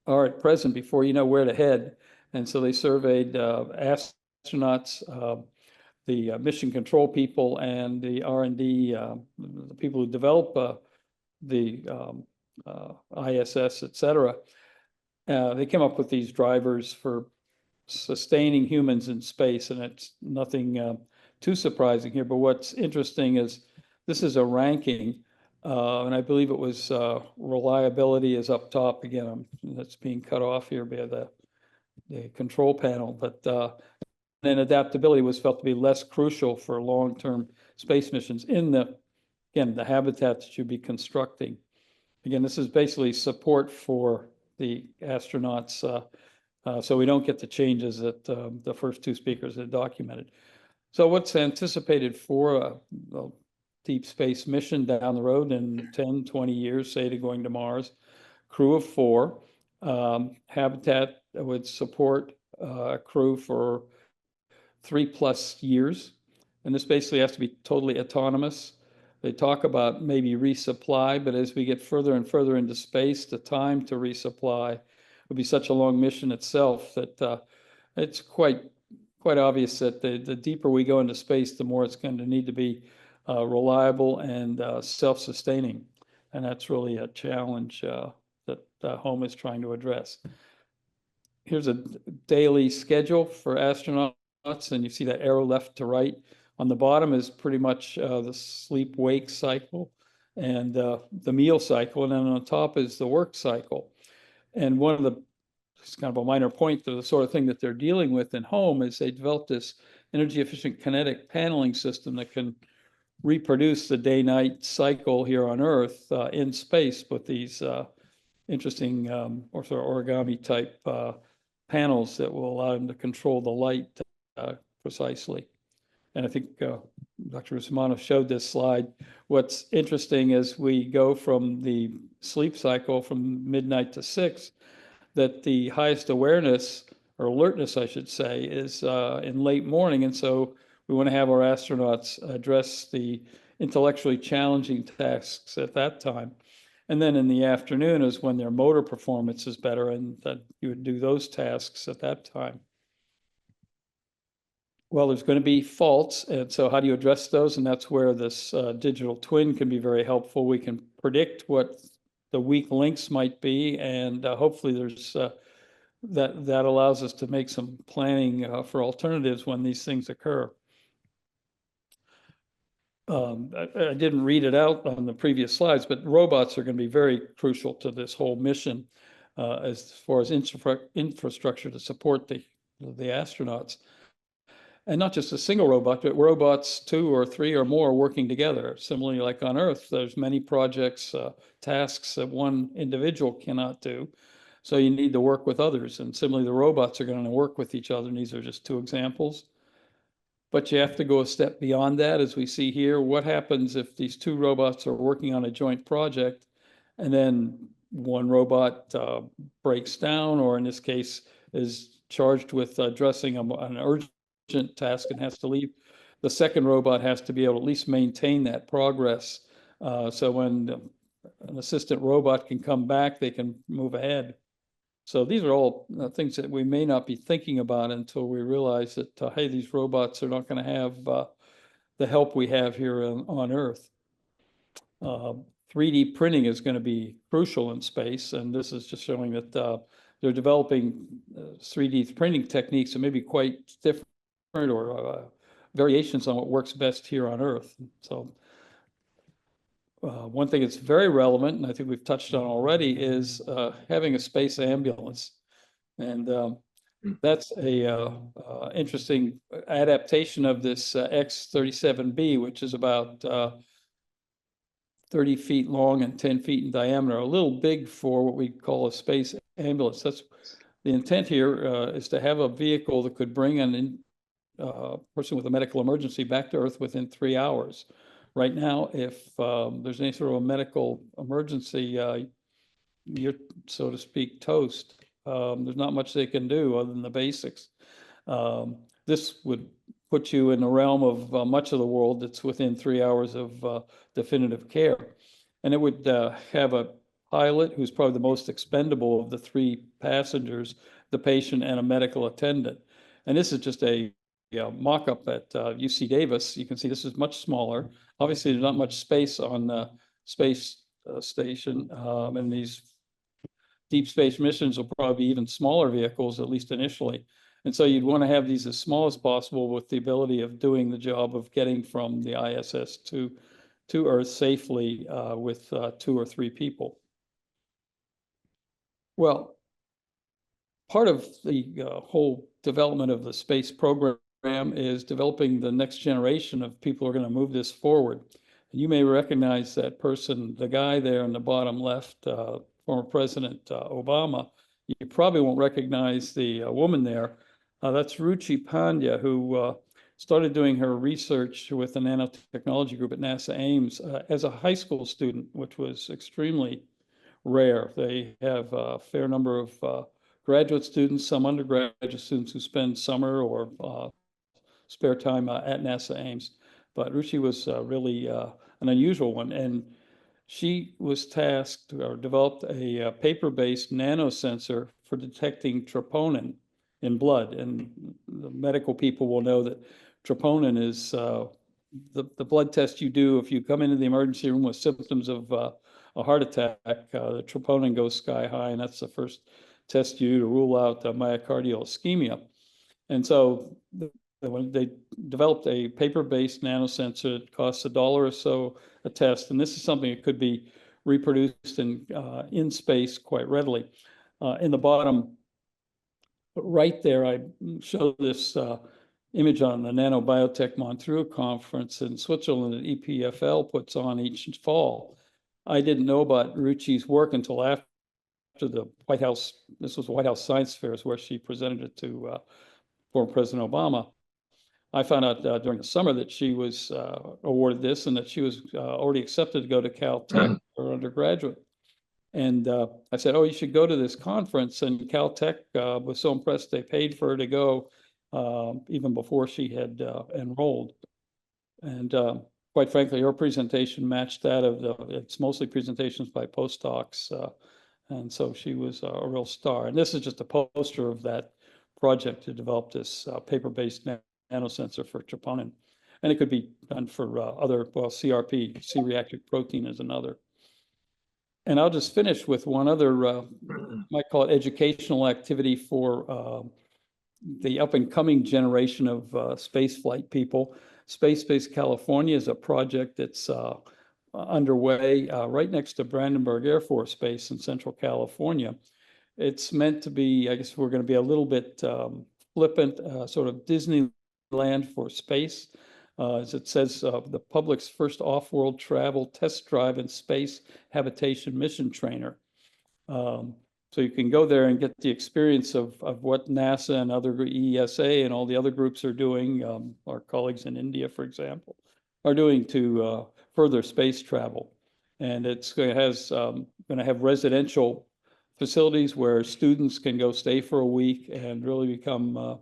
are at present before you know where to head. And so they surveyed astronauts, the mission control people, and the R&D, the people who develop the ISS, et cetera. They came up with these drivers for sustaining humans in space, and it's nothing too surprising here. But what's interesting is this is a ranking And I believe it was reliability is up top again. That's being cut off here by the control panel, but then adaptability was felt to be less crucial for long-term space missions in the habitat that you'd be constructing. Again, this is basically support for the astronauts, so we don't get the changes that the first two speakers had documented. So what's anticipated for a deep space mission down the road in 10, 20 years, say, to going to Mars? Crew of 4. Habitat would support a crew for 3+ years. And this basically has to be totally autonomous. They talk about maybe resupply, but as we get further and further into space, the time to resupply would be such a long mission itself that it's quite obvious that the deeper we go into space, the more it's going to need to be reliable and self-sustaining. And that's really a challenge that HOME is trying to address. Here's a daily schedule for astronauts, and you see that arrow left to right. On the bottom is pretty much the sleep-wake cycle and the meal cycle, and then on top is the work cycle. And one of the, it's kind of a minor point, the sort of thing that they're dealing with in HOME is they developed this energy-efficient kinetic paneling system that can reproduce the day-night cycle here on Earth in space with these interesting or sort of origami type panels that will allow them to control the light precisely. And I think Dr. Russomanno showed this slide. What's interesting is we go from the sleep cycle from midnight to 6, that the highest awareness or alertness, I should say, is in late morning. And so we want to have our astronauts address the intellectually challenging tasks at that time. And then in the afternoon is when their motor performance is better, and that you would do those tasks at that time. Well, there's going to be faults, and so how do you address those? And that's where this digital twin can be very helpful. We can predict what the weak links might be, and hopefully there's that allows us to make some planning for alternatives when these things occur. I didn't read it out on the previous slides, but robots are going to be very crucial to this whole mission as far as infrastructure to support the astronauts. And not just a single robot, but robots 2 or 3 or more working together. Similarly, like on Earth, there's many projects, tasks that one individual cannot do. So you need to work with others. And similarly, the robots are going to work with each other. And these are just 2 examples. But you have to go a step beyond that, as we see here. What happens if these 2 robots are working on a joint project and then one robot breaks down, or in this case is charged with addressing an urgent task and has to leave? The second robot has to be able to at least maintain that progress. So when an assistant robot can come back, they can move ahead. So these are all things that we may not be thinking about until we realize that, hey, these robots are not going to have the help we have here on Earth. 3D printing is going to be crucial in space, and this is just showing that they're developing 3D printing techniques that may be quite different or variations on what works best here on Earth. So one thing that's very relevant, and I think we've touched on already, is having a space ambulance. And that's a interesting adaptation of this X-37B, which is about 30 feet long and 10 feet in diameter, a little big for what we call a space ambulance. That's the intent here is to have a vehicle that could bring an person with a medical emergency back to Earth within 3 hours. Right now, if there's any sort of a medical emergency, you're, so to speak, toast. There's not much they can do other than the basics. This would put you in the realm of much of the world that's within 3 hours of definitive care. And it would have a pilot who's probably the most expendable of the 3 passengers, the patient and a medical attendant. And this is just a mock-up at UC Davis. You can see this is much smaller. Obviously, there's not much space on the space station, and these deep space missions will probably be even smaller vehicles, at least initially. And so you'd want to have these as small as possible with the ability of doing the job of getting from the ISS to to Earth safely with 2 or 3 people. Well, part of the whole development of the space program is developing the next generation of people who are going to move this forward. You may recognize that person, the guy there in the bottom left, former President Obama. You probably won't recognize the woman there. That's Ruchi Pandya, who started doing her research with the nanotechnology group at NASA Ames as a high school student, which was extremely rare. They have a fair number of graduate students, some undergraduate students who spend summer or spare time at NASA Ames. But Ruchi was really an unusual one. And she was tasked or developed a paper-based nanosensor for detecting troponin in blood. And the medical people will know that troponin is the blood test you do if you come into the emergency room with symptoms of a heart attack. The troponin goes sky high, and that's the first test you do to rule out myocardial ischemia. And so when they developed a paper-based nanosensor, it costs $1 or so a test, and this is something that could be reproduced in space quite readily. In the bottom right there, I show this image on the Nanobiotech Montreux conference in Switzerland that EPFL puts on each fall. I didn't know about Ruchi's work until after the White House, this was the White House Science Fairs where she presented it to former President Obama. I found out during the summer that she was awarded this and that she was already accepted to go to Caltech for undergraduate. And I said, oh, you should go to this conference. And Caltech was so impressed they paid for her to go even before she had enrolled. And quite frankly, her presentation matched that of it's mostly presentations by postdocs. And so she was a real star. And this is just a poster of that project to develop this paper-based nanosensor for troponin. And it could be done for other, well, CRP, C-reactive protein is another. And I'll just finish with one other, might call it educational activity for the up and coming generation of space flight people. Space Base California is a project that's underway right next to Brandenburg Air Force Base in Central California. It's meant to be, I guess we're going to be a little bit flippant, sort of Disneyland for space. As it says, the public's first off-world travel test drive in space habitation mission trainer. So you can go there and get the experience of what NASA and other ESA and all the other groups are doing, our colleagues in India, for example, are doing to further space travel. And it's going to have residential facilities where students can go stay for a week and really become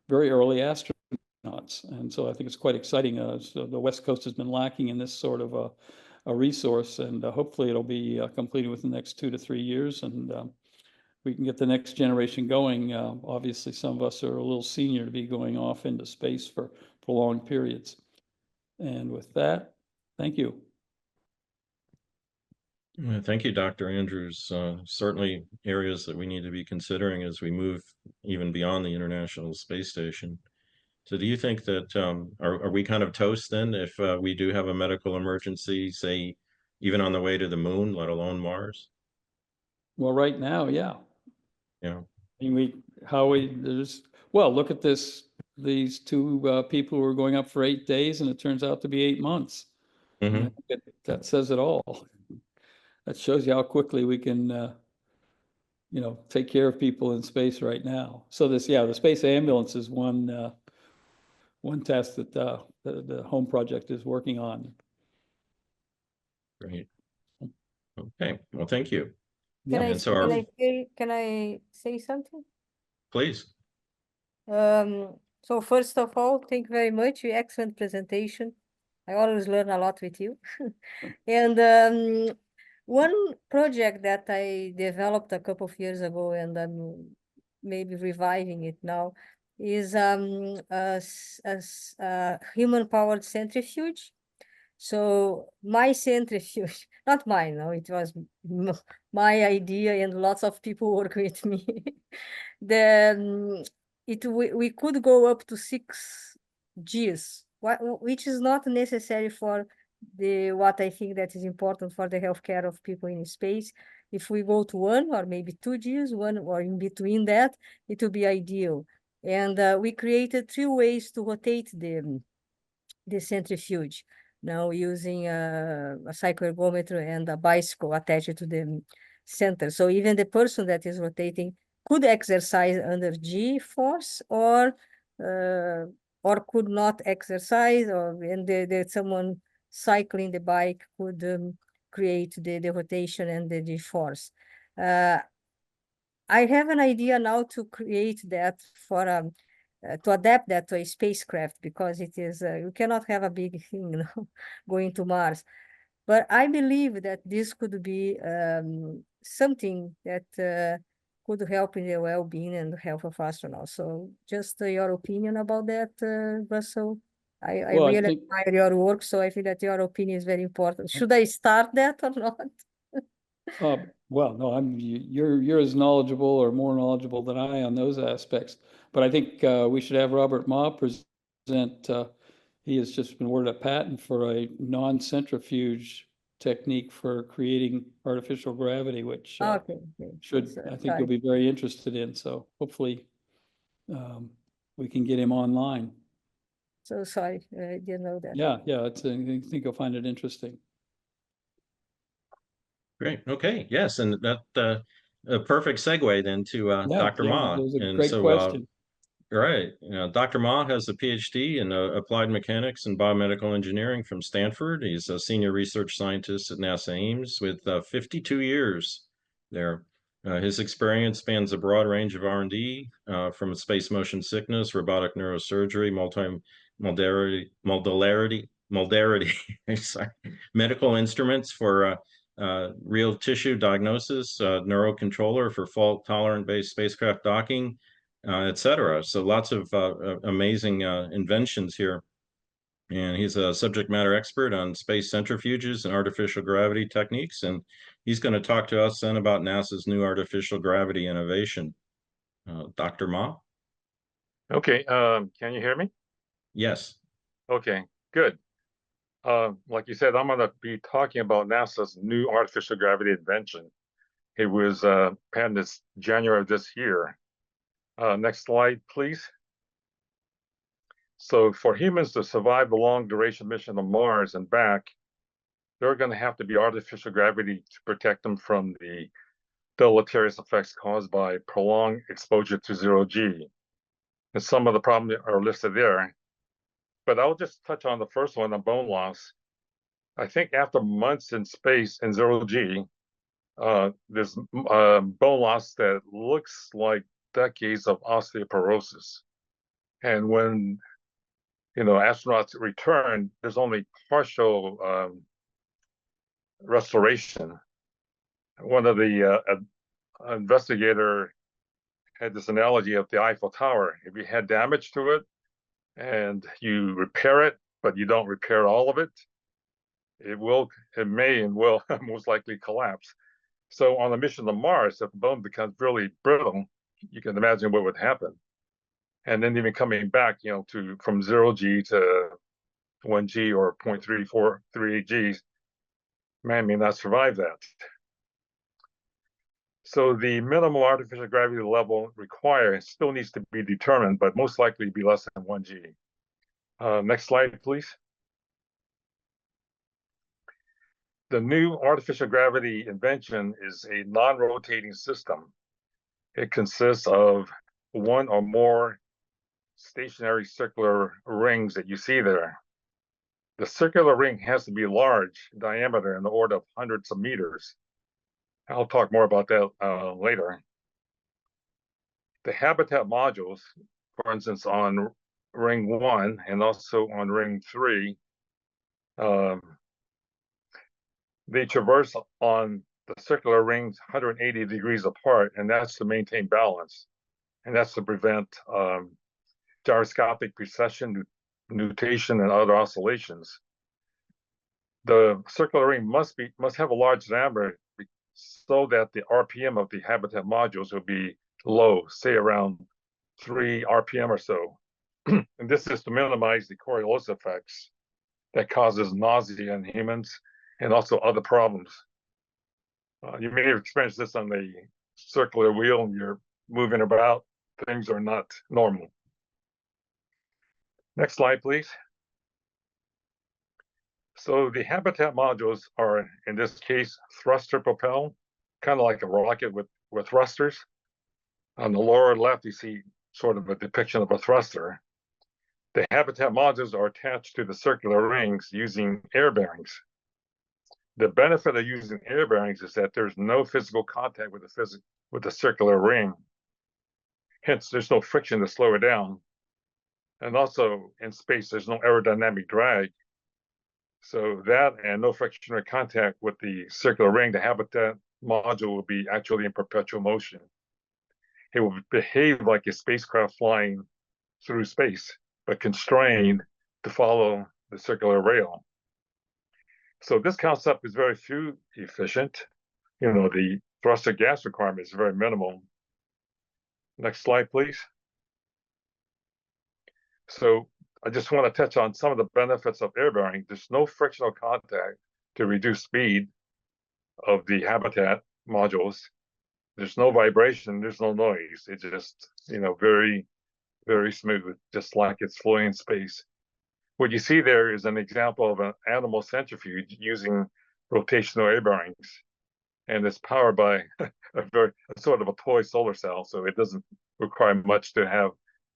very early astronauts. And so I think it's quite exciting. So the West Coast has been lacking in this sort of a resource, and hopefully it'll be completed within the next 2 to 3 years, and we can get the next generation going. Obviously, some of us are a little senior to be going off into space for prolonged periods. And with that, thank you. Thank you, Dr. Andrews. Certainly areas that we need to be considering as we move even beyond the International Space Station. So do you think that, are we kind of toast then if we do have a medical emergency, say, even on the way to the moon, let alone Mars? Well, right now, yeah. Yeah. I mean, well, look at these 2 people who are going up for 8 days, and it turns out to be 8 months. Mhm. That says it all. That shows you how quickly we can, take care of people in space right now. So the space ambulance is one task that the home project is working on. Great. Okay, well, thank you. Can Yeah. I, And so can I say something? please. So first of all, thank you very much. Excellent presentation. I always learn a lot with you. And one project that I developed a couple of years ago, and I'm maybe reviving it now, is a human-powered centrifuge. So my centrifuge, not mine, no, it was my idea, and lots of people work with me. We could go up to 6 Gs, which is not necessary for what I think that is important for the healthcare of people in space. If we go to 1 or maybe 2 Gs, one or in between that, it will be ideal. And we created 3 ways to rotate the centrifuge. Now using a cycloergometer and a bicycle attached to the center. So even the person that is rotating could exercise under G force or could not exercise, and someone cycling the bike could create the rotation and the G force. I have an idea now to create that for to adapt that to a spacecraft, because it is you cannot have a big thing, you know, going to Mars. But I believe that this could be something that could help in the well-being and health of astronauts. So just your opinion about that, Russell? I Well, I really think- admire your work, so I feel that your opinion is very important. Should I start that or not? Well, no, you're as knowledgeable or more knowledgeable than I on those aspects. But I think we should have Robert Ma present. He has just been awarded a patent for a non-centrifuge technique for creating artificial gravity, which Okay. should, So, I think sorry. you'll be very interested in. So hopefully we can get him online. So sorry, I didn't know that. Yeah, I think you'll find it interesting. Great. Okay. Yes, and that a perfect segue then to Dr. Ma. That was a And great so, question. right, Dr. Ma has a PhD in applied mechanics and biomedical engineering from Stanford. He's a senior research scientist at NASA Ames with 52 years there. His experience spans a broad range of R&D, from space motion sickness, robotic neurosurgery, modularity, sorry, medical instruments for real tissue diagnosis, neurocontroller for fault-tolerant based spacecraft docking, etc. So lots of amazing inventions here. And he's a subject matter expert on space centrifuges and artificial gravity techniques. And he's going to talk to us then about NASA's new artificial gravity innovation. Dr. Ma? Okay, can you hear me? Yes. Okay, good. Like you said, I'm going to be talking about NASA's new artificial gravity invention. It was patented January of this year. Next slide, please. So for humans to survive the long duration mission to Mars and back, there are going to have to be artificial gravity to protect them from the deleterious effects caused by prolonged exposure to zero G. And some of the problems are listed there. But I'll just touch on the first one, on bone loss. I think after months in space in zero G, there's bone loss that looks like decades of osteoporosis. And when astronauts return, there's only partial restoration. One of the investigator had this analogy of the Eiffel Tower. If you had damage to it and you repair it, but you don't repair all of it, it may and will most likely collapse. So on a mission to Mars, if the bone becomes really brittle, you can imagine what would happen. And then even coming back, from zero G to 1 G or 0.343 Gs, man may not survive that. So the minimal artificial gravity level required still needs to be determined, but most likely be less than 1 G. Next slide, please. The new artificial gravity invention is a non-rotating system. It consists of one or more stationary circular rings that you see there. The circular ring has to be large in diameter in the order of hundreds of meters. I'll talk more about that later. The habitat modules, for instance, on ring 1 and also on ring 3, they traverse on the circular rings 180 degrees apart, and that's to maintain balance. And that's to prevent gyroscopic precession, nutation, and other oscillations. The circular ring must have a large diameter so that the RPM of the habitat modules will be low, say around 3 RPM or so. And this is to minimize the Coriolis effects that causes nausea in humans and also other problems. You may have experienced this on the circular wheel and you're moving about. Things are not normal. Next slide, please. So the habitat modules are, in this case, thruster propelled, kind of like a rocket with thrusters. On the lower left, you see sort of a depiction of a thruster. The habitat modules are attached to the circular rings using air bearings. The benefit of using air bearings is that there's no physical contact with the circular ring. Hence, there's no friction to slow it down. And also in space, there's no aerodynamic drag. So that and no friction or contact with the circular ring, the habitat module will be actually in perpetual motion. It will behave like a spacecraft flying through space, but constrained to follow the circular rail. So this concept is very fuel efficient. You know, the thruster gas requirement is very minimal. Next slide, please. So I just want to touch on some of the benefits of air bearing. There's no frictional contact to reduce speed of the habitat modules. There's no vibration, there's no noise. It's just, you know, very, very smooth, just like it's floating in space. What you see there is an example of an animal centrifuge using rotational air bearings. And it's powered by a sort of a toy solar cell, so it doesn't require much to have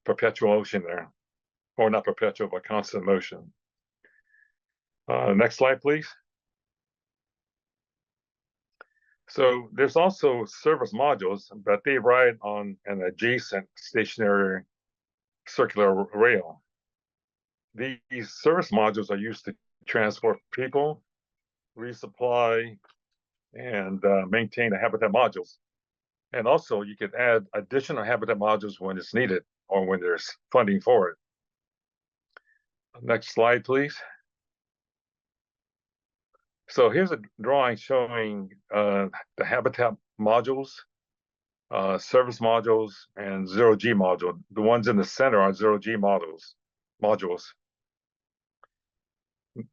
perpetual motion there. Or not perpetual, but constant motion. Next slide, please. So there's also service modules, but they ride on an adjacent stationary circular rail. These service modules are used to transport people, resupply, and maintain the habitat modules. And also you could add additional habitat modules when it's needed or when there's funding for it. Next slide, please. So here's a drawing showing the habitat modules, service modules, and zero-G module. The ones in the center are zero-G modules.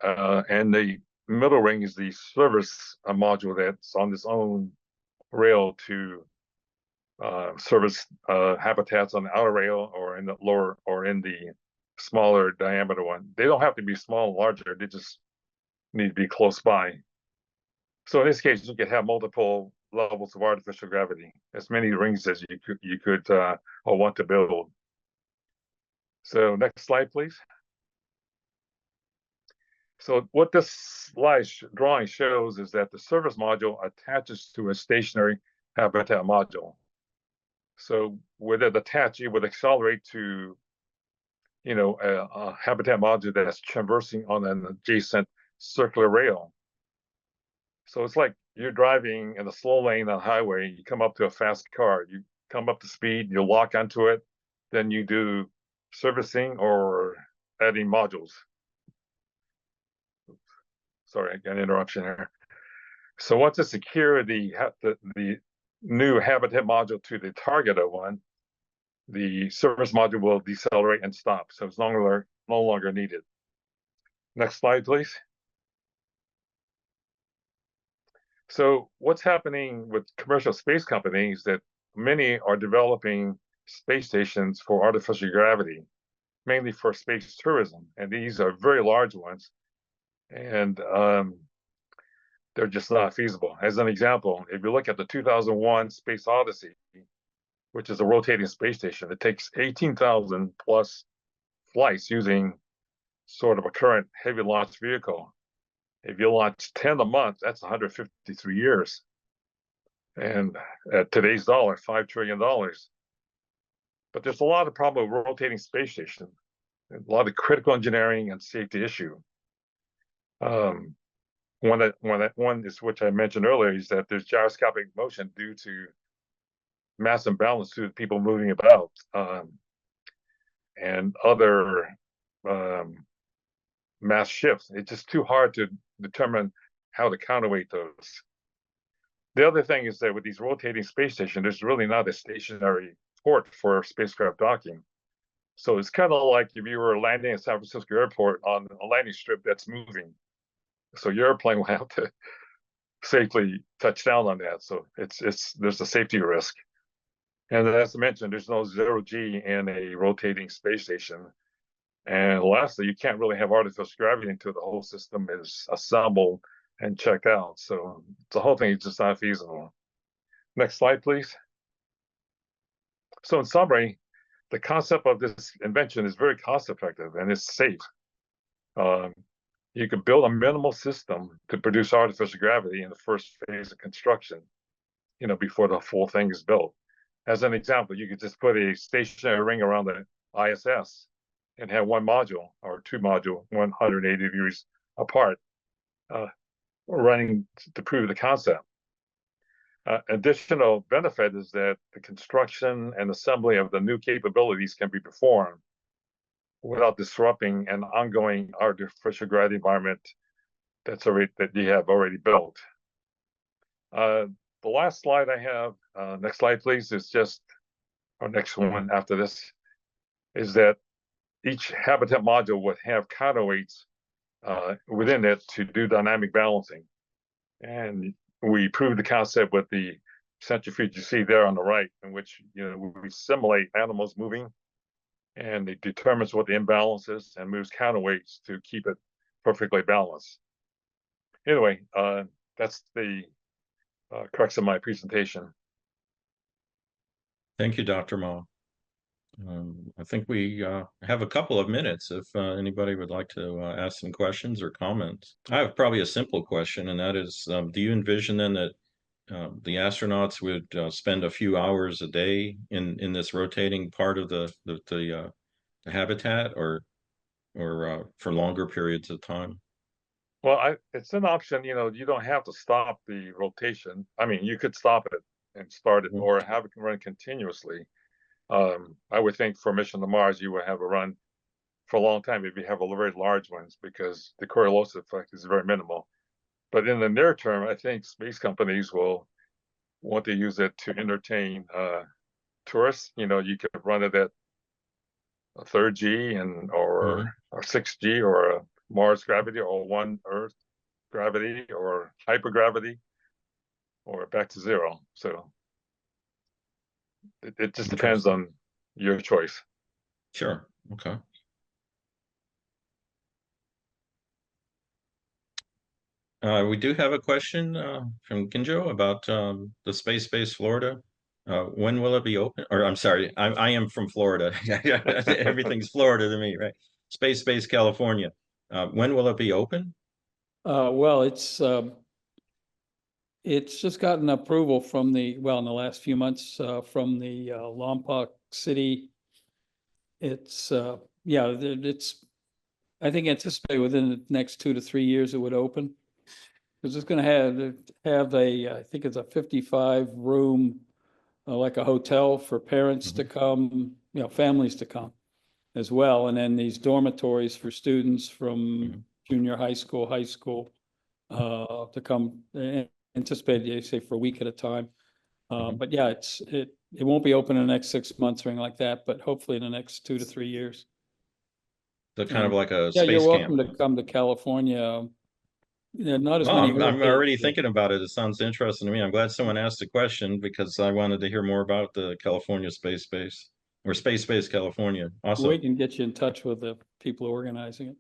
And the middle ring is the service module that's on its own rail to service habitats on the outer rail or in the lower or in the smaller diameter one. They don't have to be small and larger, they just need to be close by. So in this case, you could have multiple levels of artificial gravity, as many rings as you could or want to build. So next slide, please. So what this slide drawing shows is that the service module attaches to a stationary habitat module. So with it attached, it would accelerate to, you know, a habitat module that's traversing on an adjacent circular rail. So it's like you're driving in a slow lane on a highway, you come up to a fast car, you come up to speed, you lock onto it, then you do servicing or adding modules. Sorry, I got an interruption here. So once it's secure the new habitat module to the targeted one, the service module will decelerate and stop. So it's no longer needed. Next slide, please. So what's happening with commercial space companies that many are developing space stations for artificial gravity, mainly for space tourism. And these are very large ones. And they're just not feasible. As an example, if you look at the 2001 Space Odyssey, which is a rotating space station, it takes 18,000 plus flights using sort of a current heavy launch vehicle. If you launch 10 a month, that's 153 years. And at today's dollar, $5 trillion. But there's a lot of problem with rotating space station, a lot of critical engineering and safety issue. One is which I mentioned earlier is that there's gyroscopic motion due to mass imbalance to people moving about, and other mass shifts. It's just too hard to determine how to counterweight those. The other thing is that with these rotating space stations, there's really not a stationary port for spacecraft docking. So it's kind of like if you were landing at San Francisco Airport on a landing strip that's moving. So your airplane will have to safely touch down on that. So there's a safety risk. And as I mentioned, there's no zero G in a rotating space station. And lastly, you can't really have artificial gravity until the whole system is assembled and checked out. So the whole thing is just not feasible. Next slide, please. So in summary, the concept of this invention is very cost effective and it's safe. You could build a minimal system to produce artificial gravity in the first phase of construction, before the full thing is built. As an example, you could just put a stationary ring around the ISS and have one module or two module 180 degrees apart, running to prove the concept. Additional benefit is that the construction and assembly of the new capabilities can be performed without disrupting an ongoing artificial gravity environment that you have already built. The last slide I have, next slide please, is just our next one after this, is that each habitat module would have counterweights within it to do dynamic balancing. And we proved the concept with the centrifuge you see there on the right, in which we simulate animals moving, and it determines what the imbalance is and moves counterweights to keep it perfectly balanced. Anyway, that's the crux of my presentation. Thank you, Dr. Ma. I think we have a couple of minutes if anybody would like to ask some questions or comments. I have probably a simple question, and that is, do you envision then that the astronauts would spend a few hours a day in this rotating part of the habitat, or for longer periods of time? Well, it's an option. You don't have to stop the rotation. I mean, you could stop it and start it, or have it run continuously. I would think for mission to Mars, you would have a run for a long time if you have a very large ones, because the Coriolis effect is very minimal. But in the near term, I think space companies will want to use it to entertain tourists. You could run it at a 3rd G or 6G, or a Mars gravity, or one Earth gravity, or hypergravity, or back to zero. So it just depends on your choice. Sure. Okay. We do have a question from Kinjo about the Space Base Florida. When will it be open? Or I'm sorry, I am from Florida. Everything's Florida to me, right? Space Base California. When will it be open? Well, it's just gotten approval from in the last few months from the Lompoc City. It's I think anticipate within the next 2 to 3 years it would open. Because it's going to have I think it's a 55 room, like a hotel for parents to come, families to come as well. And then these dormitories for students from junior high school, to come, anticipate, they say, for a week at a time. But yeah, it won't be open in the next 6 months or anything like that, but hopefully in the next 2 to 3 years. So kind of like a Yeah, space you're welcome camp. to come to California. Not as Oh, many. I'm already thinking about it. It sounds interesting to me. I'm glad someone asked the question, because I wanted to hear more about the California Space Base, or Space Base California. Awesome. We can get you in touch with the people organizing it.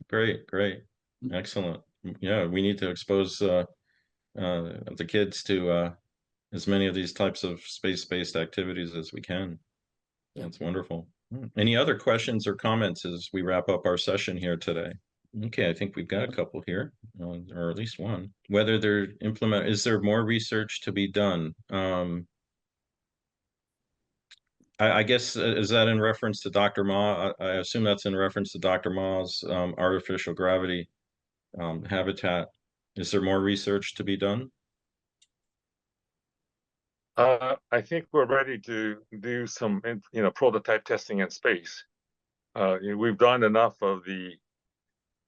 Great, great. Excellent. Yeah, we need to expose the kids to as many of these types of space-based activities as we can. That's wonderful. Any other questions or comments as we wrap up our session here today? Okay, I think we've got a couple here, or at least one. Whether is there more research to be done? I guess, is that in reference to Dr. Ma? I assume that's in reference to Dr. Ma's artificial gravity habitat. Is there more research to be done? I think we're ready to do some, prototype testing in space. We've done enough of the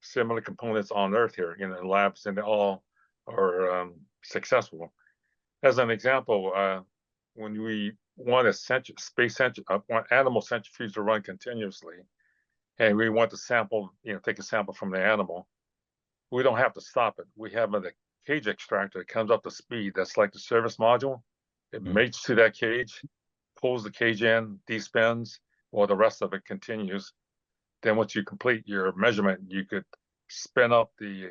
similar components on Earth here in the labs, and they all are successful. As an example, when we want a want animal centrifuge to run continuously, and we want to sample, take a sample from the animal, we don't have to stop it. We have a cage extractor that comes up to speed. That's like the service module. It mates to that cage, pulls the cage in, despins, while the rest of it continues. Then once you complete your measurement, you could spin up the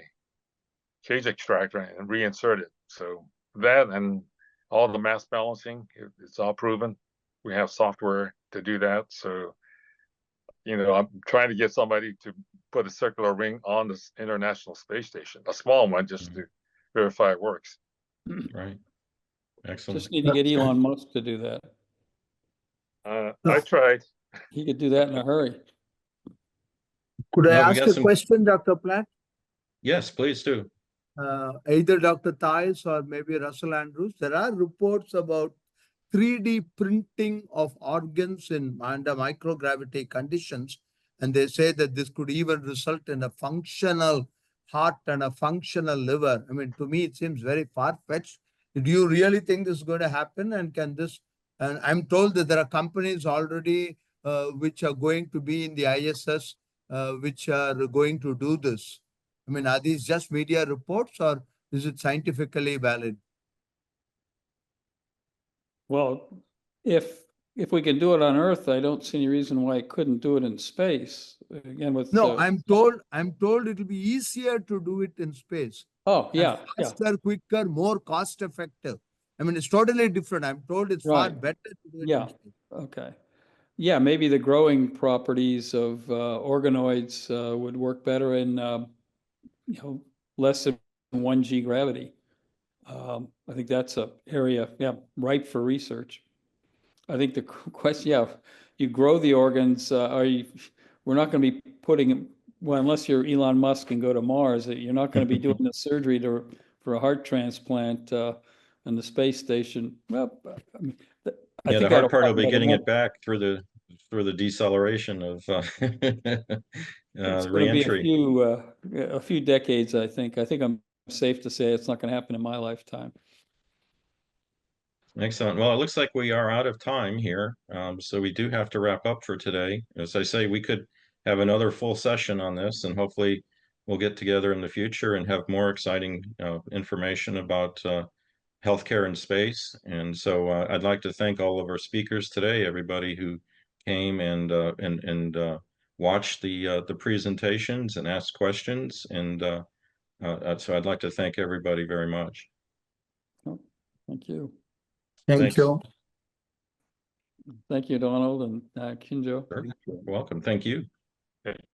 cage extractor and reinsert it. So that and all the mass balancing, it's all proven. We have software to do that. So, I'm trying to get somebody to put a circular ring on this International Space Station, a small one, just to verify it works. Right. Excellent. Just need to get Elon Musk to do that. I tried. He could do that in a hurry. Could I Well, we ask got a some- question, Dr. Platt? Yes, please do. Either Dr. Theis or maybe Russell Andrews, there are reports about 3D printing of organs under microgravity conditions, and they say that this could even result in a functional heart and a functional liver. I mean, to me, it seems very far-fetched. Do you really think this is going to happen? And can this? And I'm told that there are companies already which are going to be in the ISS, which are going to do this. I mean, are these just media reports or is it scientifically valid? Well, if we can do it on Earth, I don't see any reason why I couldn't do it in space. Again, with No, I'm told it will be easier to do it in space. Oh, yeah, And yeah, faster, quicker, more cost effective. I mean, it's totally different. I'm told it's far Right. better to do it Yeah. in space. okay. Yeah, maybe the growing properties of organoids would work better in less than 1G gravity. I think that's a area, ripe for research. I think the question, you grow the organs, we're not going to be putting, well, unless you're Elon Musk and go to Mars, you're not going to be doing the surgery for a heart transplant in the space station. Well, I mean, I Yeah, think the hard that'll part will be happen, but getting won't- it back through the deceleration of It's going to be reentry. a few decades, I think. I think I'm safe to say it's not going to happen in my lifetime. Excellent. Well, it looks like we are out of time here. So we do have to wrap up for today. As I say, we could have another full session on this and hopefully we'll get together in the future and have more exciting information about healthcare in space. And so I'd like to thank all of our speakers today, everybody who came and watched the presentations and asked questions. And so I'd like to thank everybody very much. Thank you. Thank Thanks. you. Thank you, Donald and Kinjo. Sure. Welcome. Thank you.